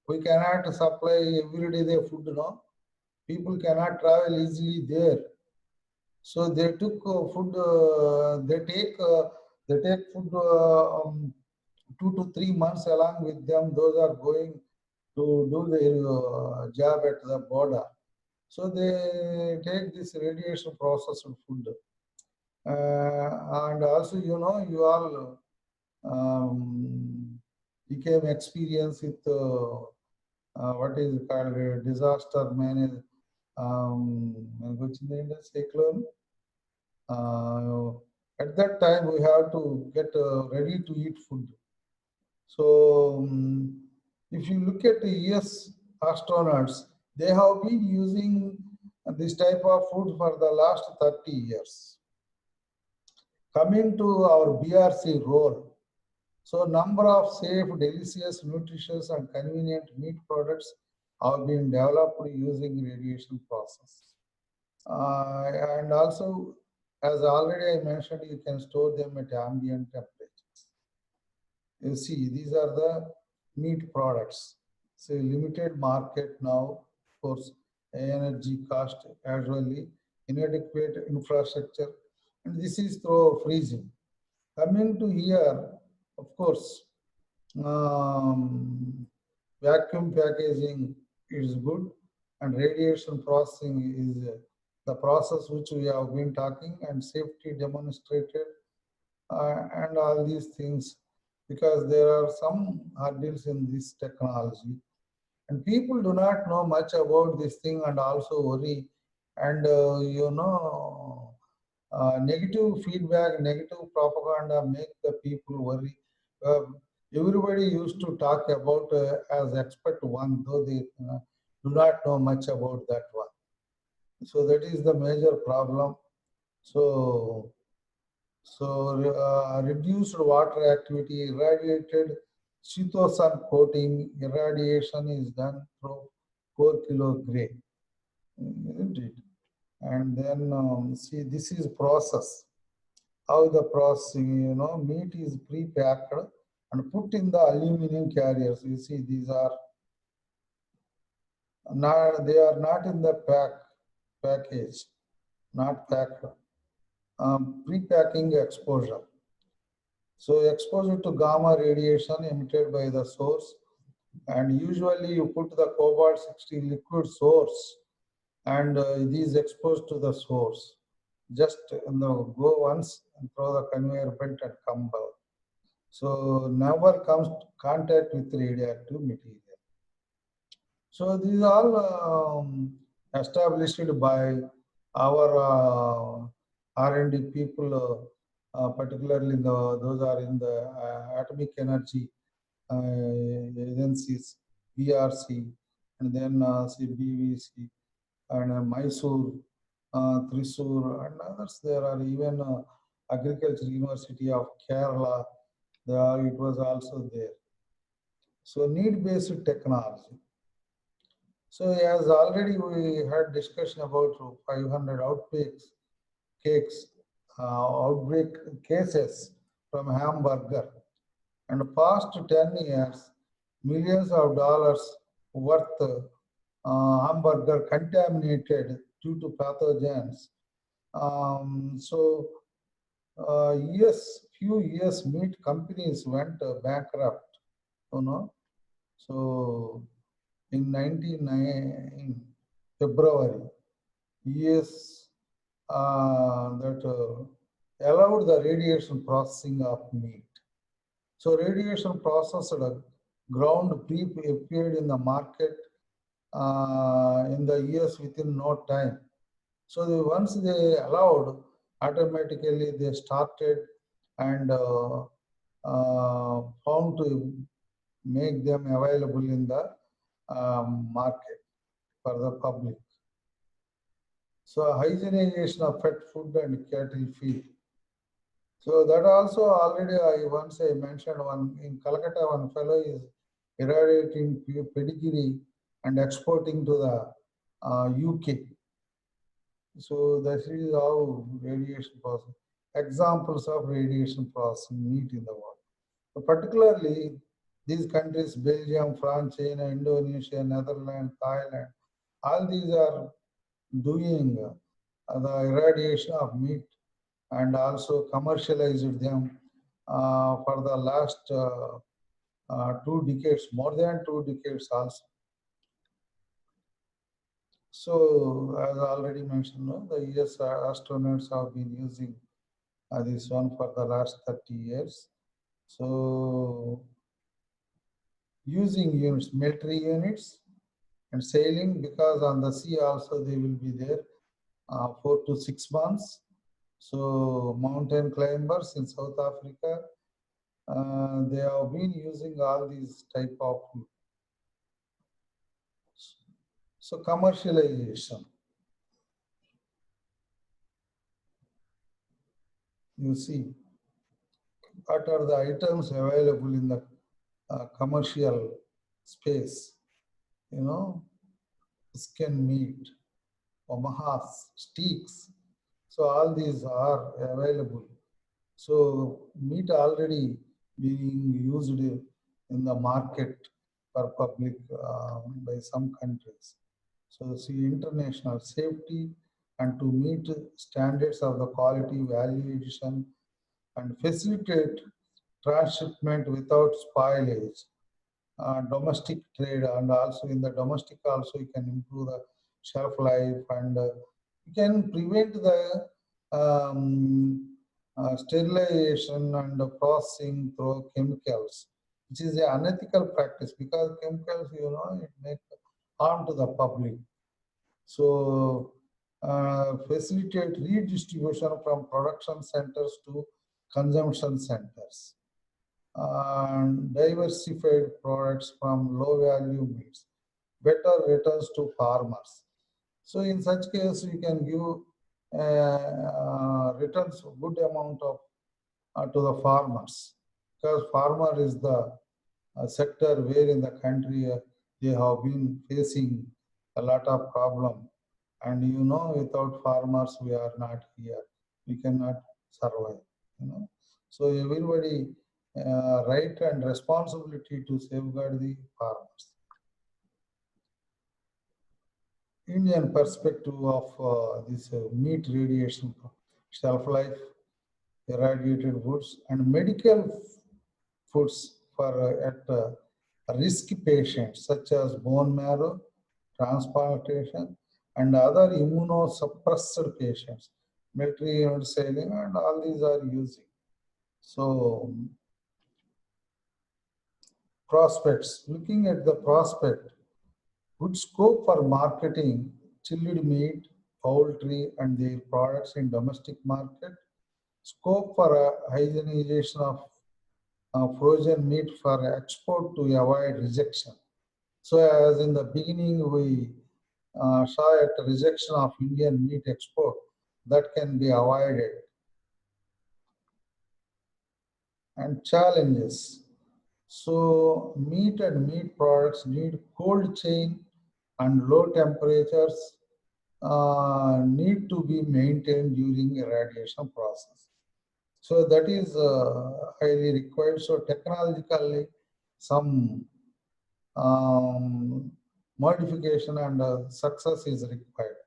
we cannot supply every day their food. No, people cannot travel easily there. So they took food. They take food 2 to 3 months along with them. Those are going to do their job at the border. So they take this radiation processed food. And also, you know, you all became experienced with what is called a disaster management. Cyclone. At that time, we have to get ready to eat food. So, if you look at the US astronauts, they have been using this type of food for the last 30 years. Coming to our BRC role, so number of safe, delicious, nutritious, and convenient meat products have been developed using radiation process. And also, as already I mentioned, you can store them at ambient temperatures. You see, these are the meat products. So limited market now, of course, energy cost usually, inadequate infrastructure, and this is through freezing. Coming to here, of course, vacuum packaging is good, and radiation processing is the process which we have been talking, and safety demonstrated, and all these things, because there are some hurdles in this technology. And people do not know much about this thing and also worry. And you know, negative feedback, negative propaganda make the people worry. Everybody used to talk about as expert one, though they do not know much about that one. So that is the major problem. So reduced water activity, irradiated Chitosan coating, irradiation is done through 4 kilo gray, isn't it? And then see, this is process. How the processing, you know, meat is pre-packed and put in the aluminum carriers. You see, these are not, they are not in the package, not packed. Pre-packing exposure. So exposure to gamma radiation emitted by the source, and usually you put the cobalt-60 liquid source, and it is exposed to the source. Just go once and throw the conveyor belt and come back. So never comes to contact with radioactive material. So these are all established by our R&D people, particularly those are in the atomic energy agencies, BRC, and then CBVC, and Mysore, Thrissur, and others. There are even Agriculture University of Kerala. it was also there. So need-based technology. So as already we had discussion about 500 outbreak cases from hamburger, and past 10 years, millions of dollars worth hamburger contaminated due to pathogens. Few years meat companies went bankrupt, you know. So in 1999 February, US that allowed the radiation processing of meat. So radiation processed ground beef appeared in the market in the US within no time. So once they allowed, automatically they started and found to make them available in the market for the public. So hygienization of pet food and cattle feed. So that also already I mentioned one in Calcutta, one fellow is irradiating pedigree and exporting to the UK. So that is how radiation processing, examples of radiation processing meat in the world. So particularly these countries, Belgium, France, China, Indonesia, Netherlands, Thailand, all these are doing the irradiation of meat and also commercialized them for the last 2 decades, more than 2 decades also. So as I already mentioned, the US astronauts have been using this one for the last 30 years. So using units, military units and sailing, because on the sea also they will be there 4 to 6 months. So mountain climbers in South Africa, they have been using all these type of. So commercialization. You see, what are the items available in the commercial space? You know, skin meat, omahas, steaks. So all these are available. So meat already being used in the market for public by some countries. So see, international safety and to meet standards of the quality, value addition, and facilitate transshipment without spoilage, domestic trade, and also in the domestic also you can improve the shelf life, and you can prevent the sterilization and processing through chemicals, which is an unethical practice because chemicals, it makes harm to the public. So facilitate redistribution from production centers to consumption centers. And diversified products from low value meats, better returns to farmers. So in such case, we can give returns good amount of to the farmers, because farmer is the sector where in the country they have been facing a lot of problem, and without farmers we are not here, we cannot survive. So everybody right and responsibility to safeguard the farmers. Indian perspective of this meat radiation shelf life, irradiated foods, and medical foods for at risk patients such as bone marrow transplantation and other immunosuppressed patients, military unit sailing, and all these are using. So prospects, looking at the prospect, good scope for marketing chilled meat, poultry, and their products in domestic market, scope for hygienization of frozen meat for export to avoid rejection. So as in the beginning, we saw at rejection of Indian meat export, that can be avoided. and challenges. So meat and meat products need cold chain and low temperatures need to be maintained during irradiation process. So that is highly required. So technologically, some modification and success is required.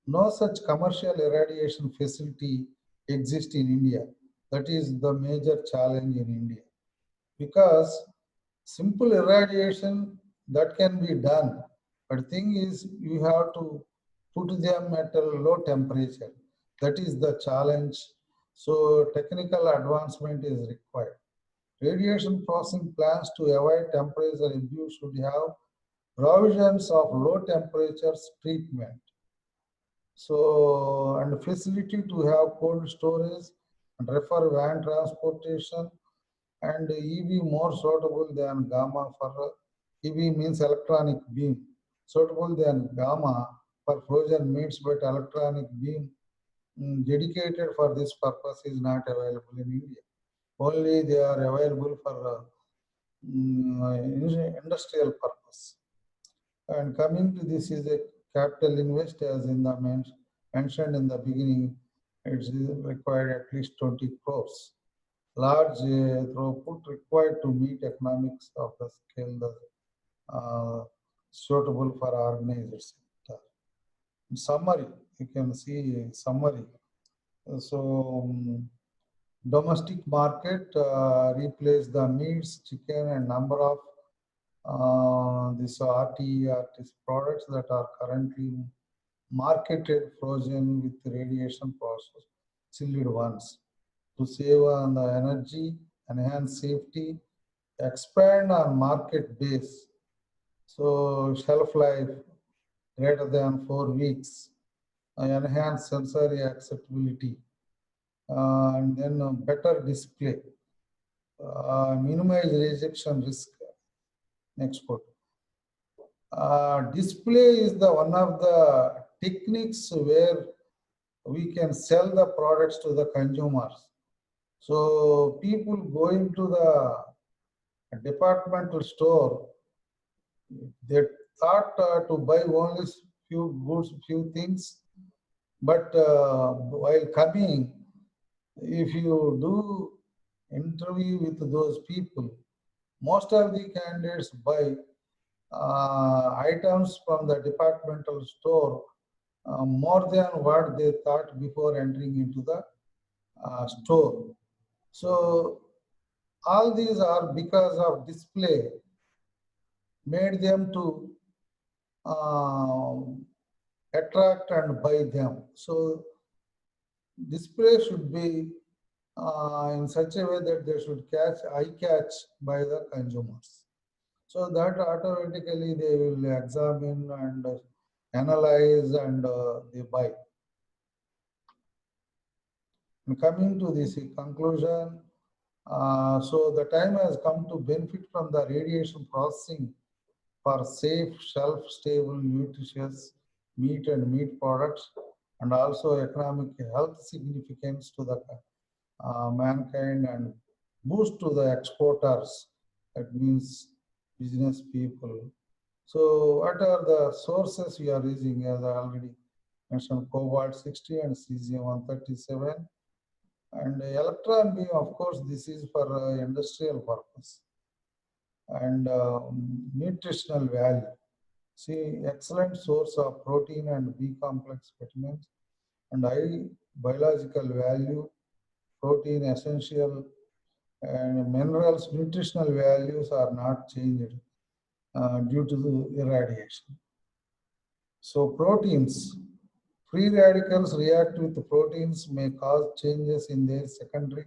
No such commercial irradiation facility exists in India. That is the major challenge in India. Because simple irradiation that can be done, but thing is you have to put them at a low temperature. That is the challenge. So technical advancement is required. Radiation processing plants to avoid temperature abuse should have provisions of low temperatures treatment. So, and facility to have cold storage and refer van transportation and EV more suitable than gamma for EV means electronic beam, suitable than gamma for frozen meats, but electronic beam dedicated for this purpose is not available in India. Only they are available for industrial purpose. And coming to this is a capital invest as in the mentioned in the beginning, it's required at least 20 crores. Large throughput required to meet economics of the scale suitable for organized sector. In summary, you can see summary. So domestic market replace the meats, chicken, and number of these RTE products that are currently marketed frozen with radiation process, chilled ones to save on the energy, enhance safety, expand on market base. So shelf life greater than 4 weeks, enhance sensory acceptability, and then better display, minimize rejection risk. Next photo. Display is the one of the techniques where we can sell the products to the consumers. So people going to the departmental store, they thought to buy only few goods, few things, but while coming, if you do interview with those people, most of the candidates buy items from the departmental store more than what they thought before entering into the store. So all these are because of display made them to attract and buy them. So display should be in such a way that they should catch eye catch by the consumers. So that automatically they will examine and analyze and they buy. And coming to this conclusion, so the time has come to benefit from the radiation processing for safe, shelf-stable, nutritious meat and meat products, and also economic health significance to the mankind and boost to the exporters. That means business people. So what are the sources we are using? As I already mentioned, cobalt-60 and cesium-137. And electron beam, of course, this is for industrial purpose. And nutritional value. See, excellent source of protein and B complex vitamins and high biological value, protein essential, and minerals, nutritional values are not changed due to the irradiation. So proteins, free radicals react with the proteins may cause changes in their secondary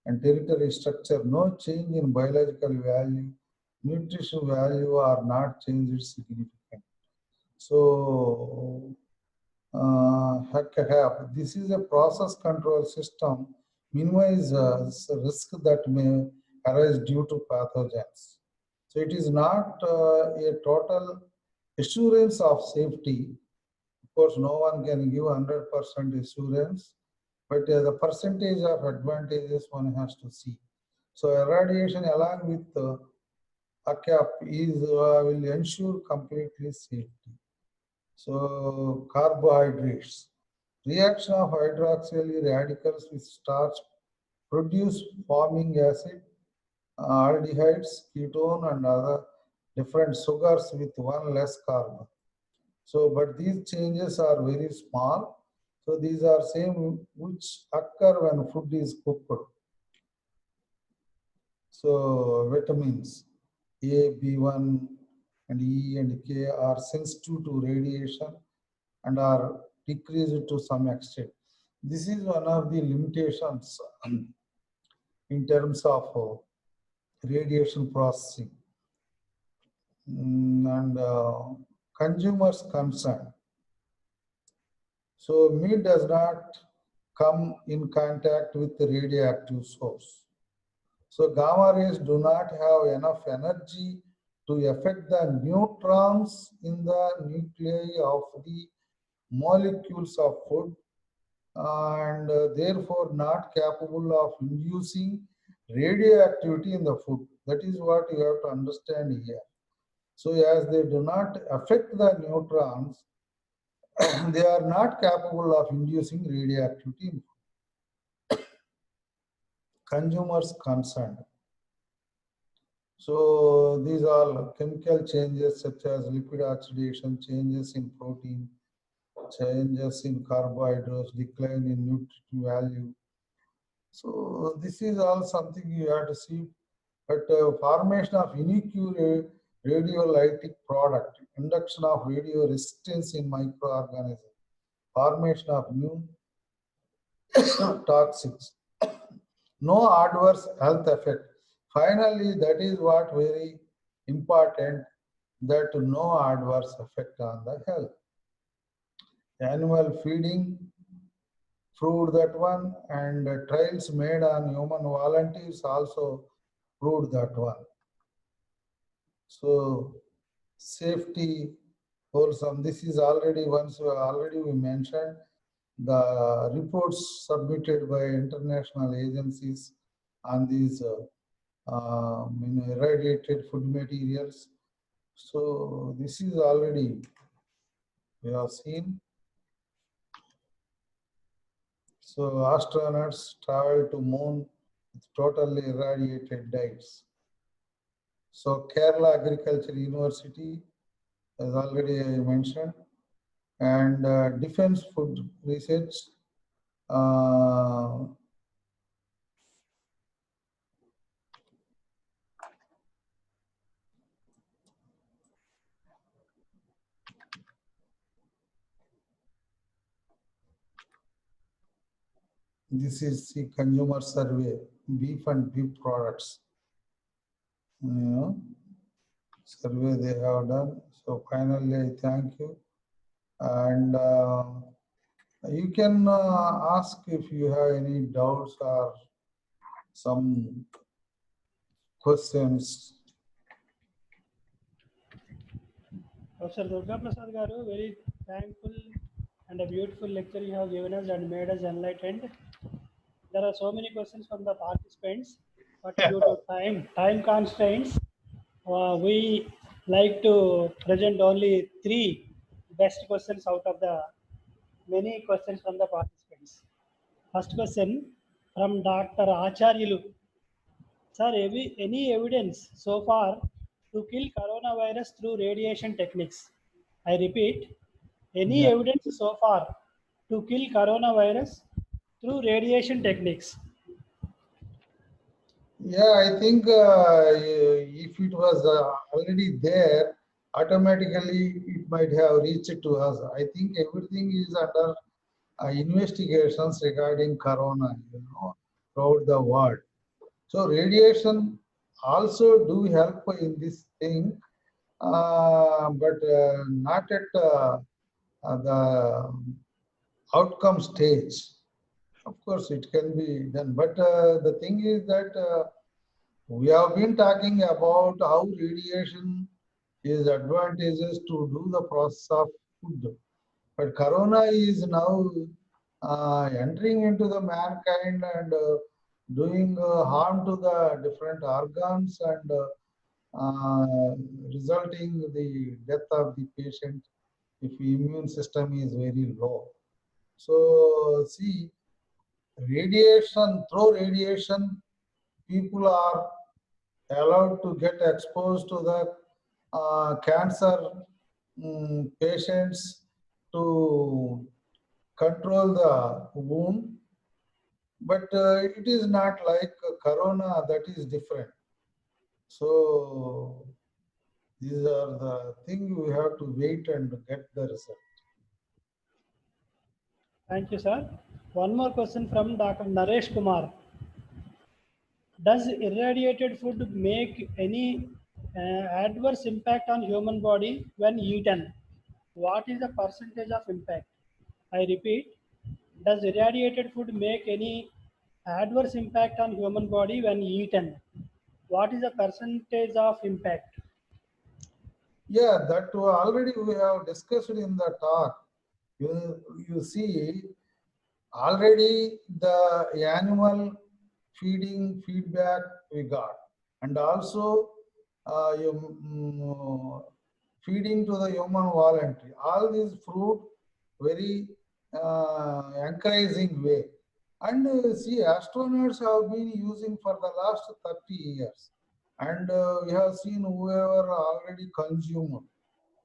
and tertiary structure. No change in biological value, nutritional value are not changed significantly. So this is a process control system, minimize risk that may arise due to pathogens. So it is not a total assurance of safety. Of course, no one can give 100% assurance, but the percentage of advantages one has to see. So irradiation along with ACAP will ensure completely safety. So carbohydrates. Reaction of hydroxyl radicals with starch produce forming acid, aldehydes, ketone, and other different sugars with one less carbon. So, but these changes are very small. So these are same which occur when food is cooked. So vitamins A, B1, and E and K are sensitive to radiation and are decreased to some extent. This is one of the limitations in terms of radiation processing. And consumers concern. So meat does not come in contact with the radioactive source. So gamma rays do not have enough energy to affect the neutrons in the nuclei of the molecules of food, and therefore not capable of inducing radioactivity in the food. That is what you have to understand here. So as they do not affect the neutrons, they are not capable of inducing radioactivity in food. Consumers concerned. So these are chemical changes such as lipid oxidation, changes in protein, changes in carbohydrates, decline in nutritive value. So this is all something you have to see. But formation of unique radiolytic product, induction of radio resistance in microorganisms, formation of new toxics, no adverse health effect. Finally, that is what very important, that no adverse effect on the health. Animal feeding proved that one, and trials made on human volunteers also proved that one. So safety, wholesome. This is already we mentioned the reports submitted by international agencies on these irradiated food materials. So this is already we have seen. So astronauts travel to moon with totally irradiated diets. So Kerala Agriculture University, as already I mentioned, and defense food research. This is the consumer survey, beef and beef products. Survey they have done. So finally, I thank you. And you can ask if you have any doubts or some questions. Professor Durga Prasad Garu, very thankful and a beautiful lecture you have given us and made us enlightened. There are so many questions from the participants, but due to time constraints, we like to present only 3 best questions out of the many questions from the participants. First question from Dr. Acharyalu. Sir, any evidence so far to kill coronavirus through radiation techniques? I repeat, any Yeah. evidence so far to kill coronavirus through radiation techniques? Yeah, I think if it was already there, automatically it might have reached to us. I think everything is under investigations regarding corona, throughout the world. So radiation also do help in this thing, but not at the outcome stage. Of course, it can be done, but the thing is that we have been talking about how radiation is advantageous to do the process of food, but corona is now entering into the mankind, and doing harm to the different organs and resulting the death of the patient if immune system is very low. So see, radiation, through radiation, people are allowed to get exposed to the cancer patients to control the wound, but it is not like corona, that is different. So these are the things we have to wait and get the result. Thank you, sir. One more question from Dr. Naresh Kumar. Does irradiated food make any adverse impact on human body when eaten? What is the percentage of impact? I repeat, does irradiated food make any adverse impact on human body when eaten? What is the percentage of impact? Yeah, that already we have discussed in the talk. You see, already the animal feeding feedback we got, and also feeding to the human voluntary. All these fruit very encouraging way. And see, astronauts have been using for the last 30 years. And we have seen whoever already consumed.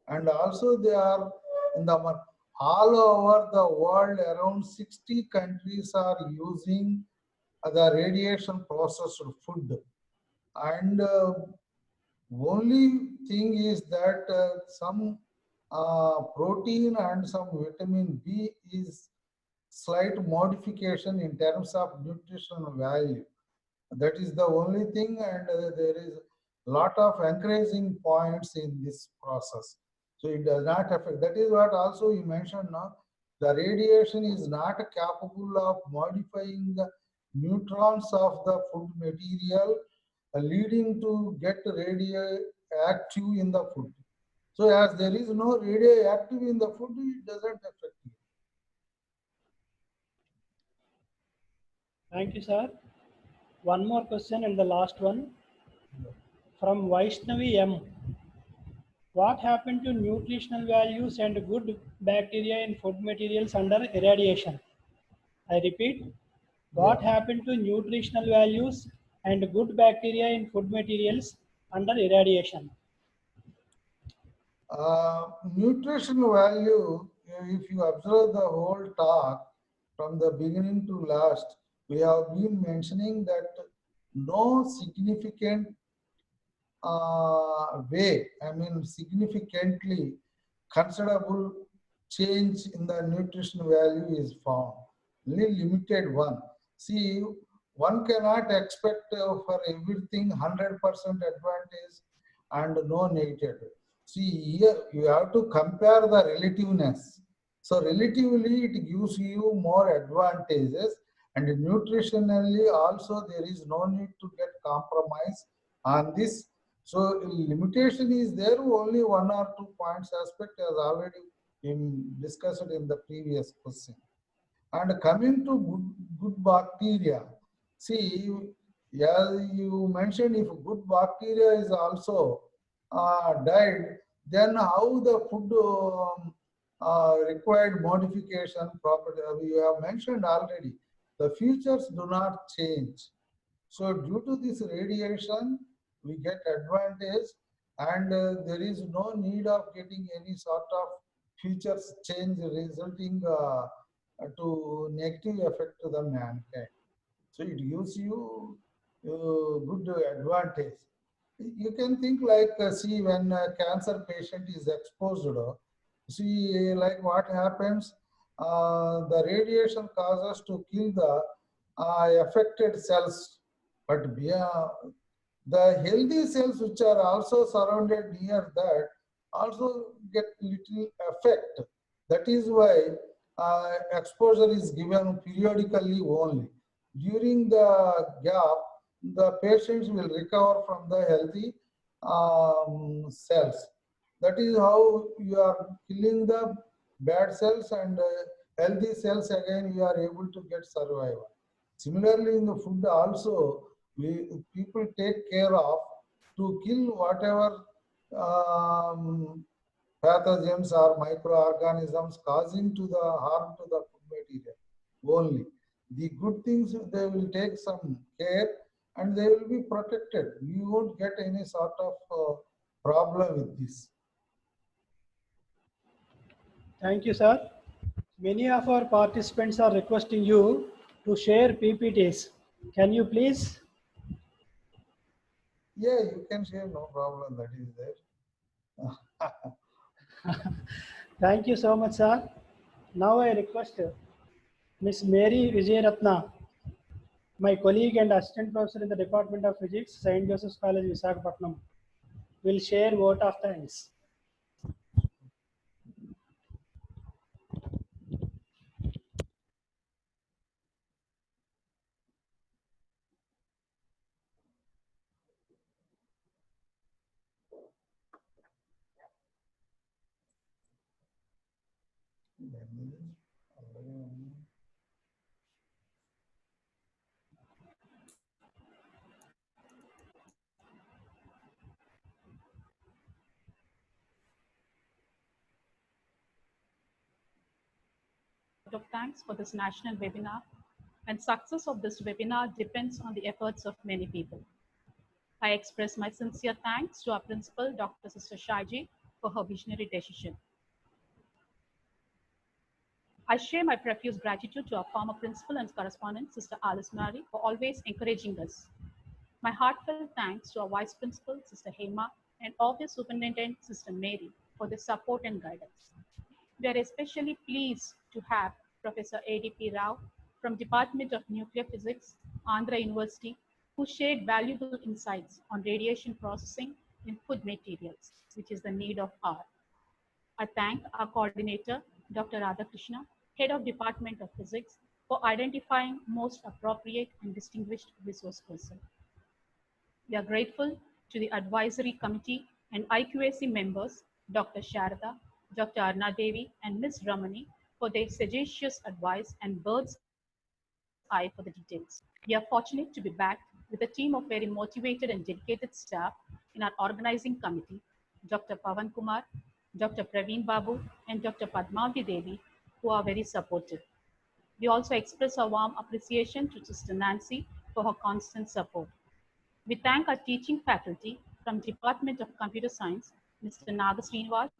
And also they are in the all over the world, around 60 countries are using the radiation processed food. And only thing is that some protein and some vitamin B is slight modification in terms of nutritional value. That is the only thing, and there is lot of encouraging points in this process. So it does not affect. That is what also you mentioned now. The radiation is not capable of modifying the neutrons of the food material, leading to get radioactive in the food. So as there is no radioactive in the food, it doesn't affect you. Thank you, sir. One more question and the last one from Vaishnavi M. What happened to nutritional values and good bacteria in food materials under irradiation? I repeat, what Yeah. happened to nutritional values and good bacteria in food materials under irradiation? Nutritional value, if you observe the whole talk from the beginning to last, we have been mentioning that no significant I mean, significantly considerable change in the nutritional value is found. Only limited one. See, one cannot expect for everything 100% advantage and no negative. See, here you have to compare the relativeness. So relatively, it gives you more advantages, and nutritionally also there is no need to get compromise on this. So limitation is there, only one or two points aspect as already discussed in the previous question. And coming to good bacteria, see, as you mentioned, if good bacteria is also died, then how the food required modification property, you have mentioned already, the features do not change. So due to this radiation, we get advantage, and there is no need of getting any sort of features change resulting to negative effect to the mankind. So it gives you good advantage. You can think like, see, when a cancer patient is exposed, see, like what happens, the radiation causes to kill the affected cells, but the healthy cells which are also surrounded near that also get little effect. That is why exposure is given periodically only. During the gap, the patients will recover from the healthy cells. That is how you are killing the bad cells, and healthy cells again you are able to get survival. Similarly, in the food also, people take care of to kill whatever pathogens or microorganisms causing to the harm to the food material only. The good things, they will take some care and they will be protected. You won't get any sort of problem with this. Thank you, sir. Many of our participants are requesting you to share PPTs. Can you please? Yeah, you can share, no problem, that is there. Thank you so much, sir. Now I request Miss Mary Vijayaratna, my colleague and assistant professor in the Department of Physics, St. Joseph's College, Visakhapatnam, will share vote of thanks. Of thanks for this national webinar, and success of this webinar depends on the efforts of many people. I express my sincere thanks to our principal, Dr. Sister Shaji, for her visionary decision. I share my profuse gratitude to our former principal and correspondent, Sister Alice Mary, for always encouraging us. My heartfelt thanks to our vice principal, Sister Hema, and office superintendent, Sister Mary, for their support and guidance. We are especially pleased to have Professor A.D.P. Rao from Department of Nuclear Physics, Andhra University, who shared valuable insights on radiation processing in food materials, which is the need of hour. I thank our coordinator, Dr. Radhakrishna, Head of Department of Physics, for identifying most appropriate and distinguished resource person. We are grateful to the advisory committee and IQAC members, Dr. Sharada, Dr. Arna Devi, and Ms. Ramani, for their sagacious advice and bird's eye for the details. We are fortunate to be back with a team of very motivated and dedicated staff in our organizing committee, Dr. Pavan Kumar, Dr. Praveen Babu, and Dr. Padmavati Devi, who are very supportive. We also express our warm appreciation to Sister Nancy for her constant support. We thank our teaching faculty from Department of Computer Science, Mr. Naga Srinivas,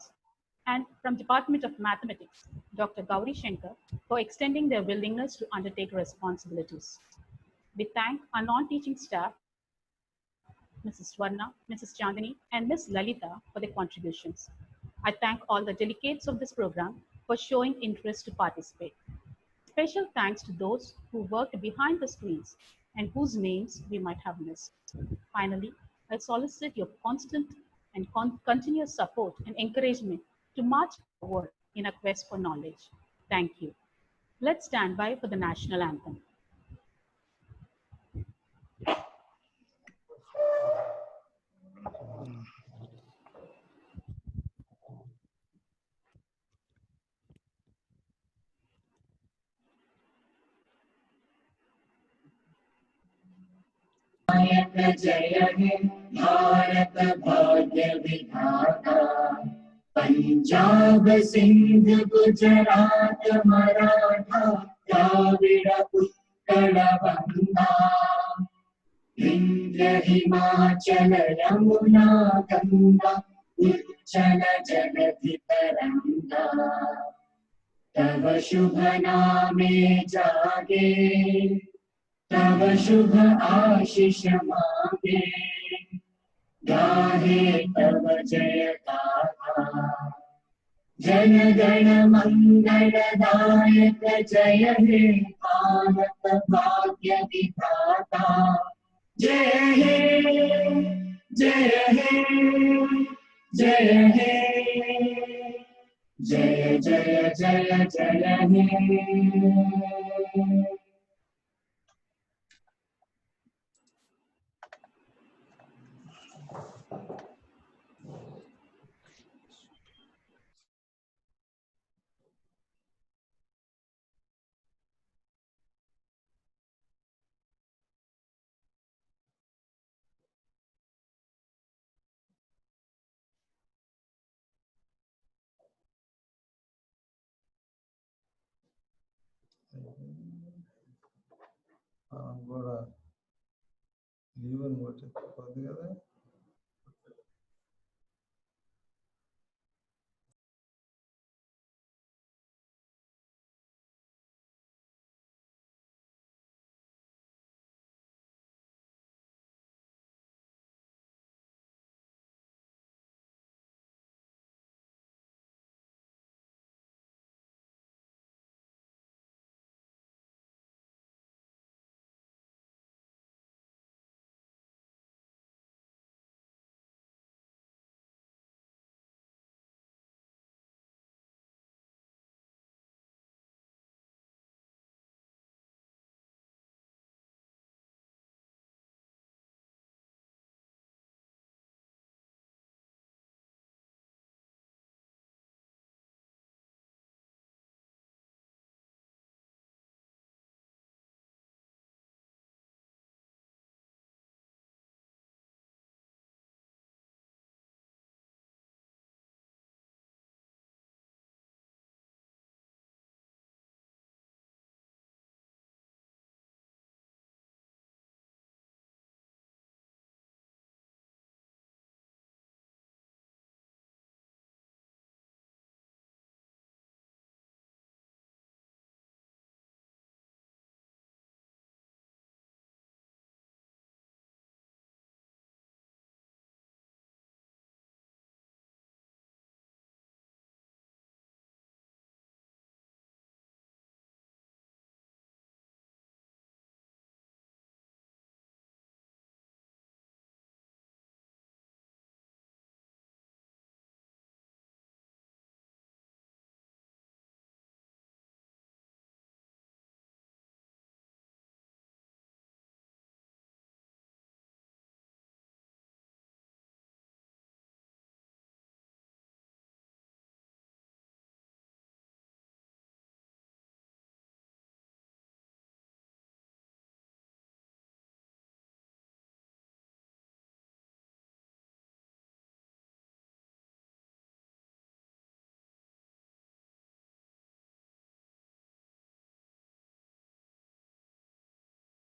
and from Department of Mathematics, Dr. Gauri Shankar, for extending their willingness to undertake responsibilities. We thank our non-teaching staff, Mrs. Swarna, Mrs. Chandani, and Ms. Lalita for their contributions. I thank all the delegates of this program for showing interest to participate. Special thanks to those who worked behind the screens and whose names we might have missed. Finally, I solicit your constant and continuous support and encouragement to march forward in a quest for knowledge. Thank you. Let's stand by for the national anthem. नायक जय हे भारत भाग्य विधाता पंजाब सिंध गुजरात मराठा द्राविड़ उत्कल बंगा विंध्य हिमाचल यमुना गंगा उच्चल जलधि तरंगा तव शुभ नामे जागे तव शुभ आशीष मांगे गाहे तव जय गाथा जन गण मंगल दायक जय हे भारत भाग्य विधाता जय हे जय हे जय हे जय जय जय जय हे కూడా లీవ్ అని కొట్టి పోద్ది కదా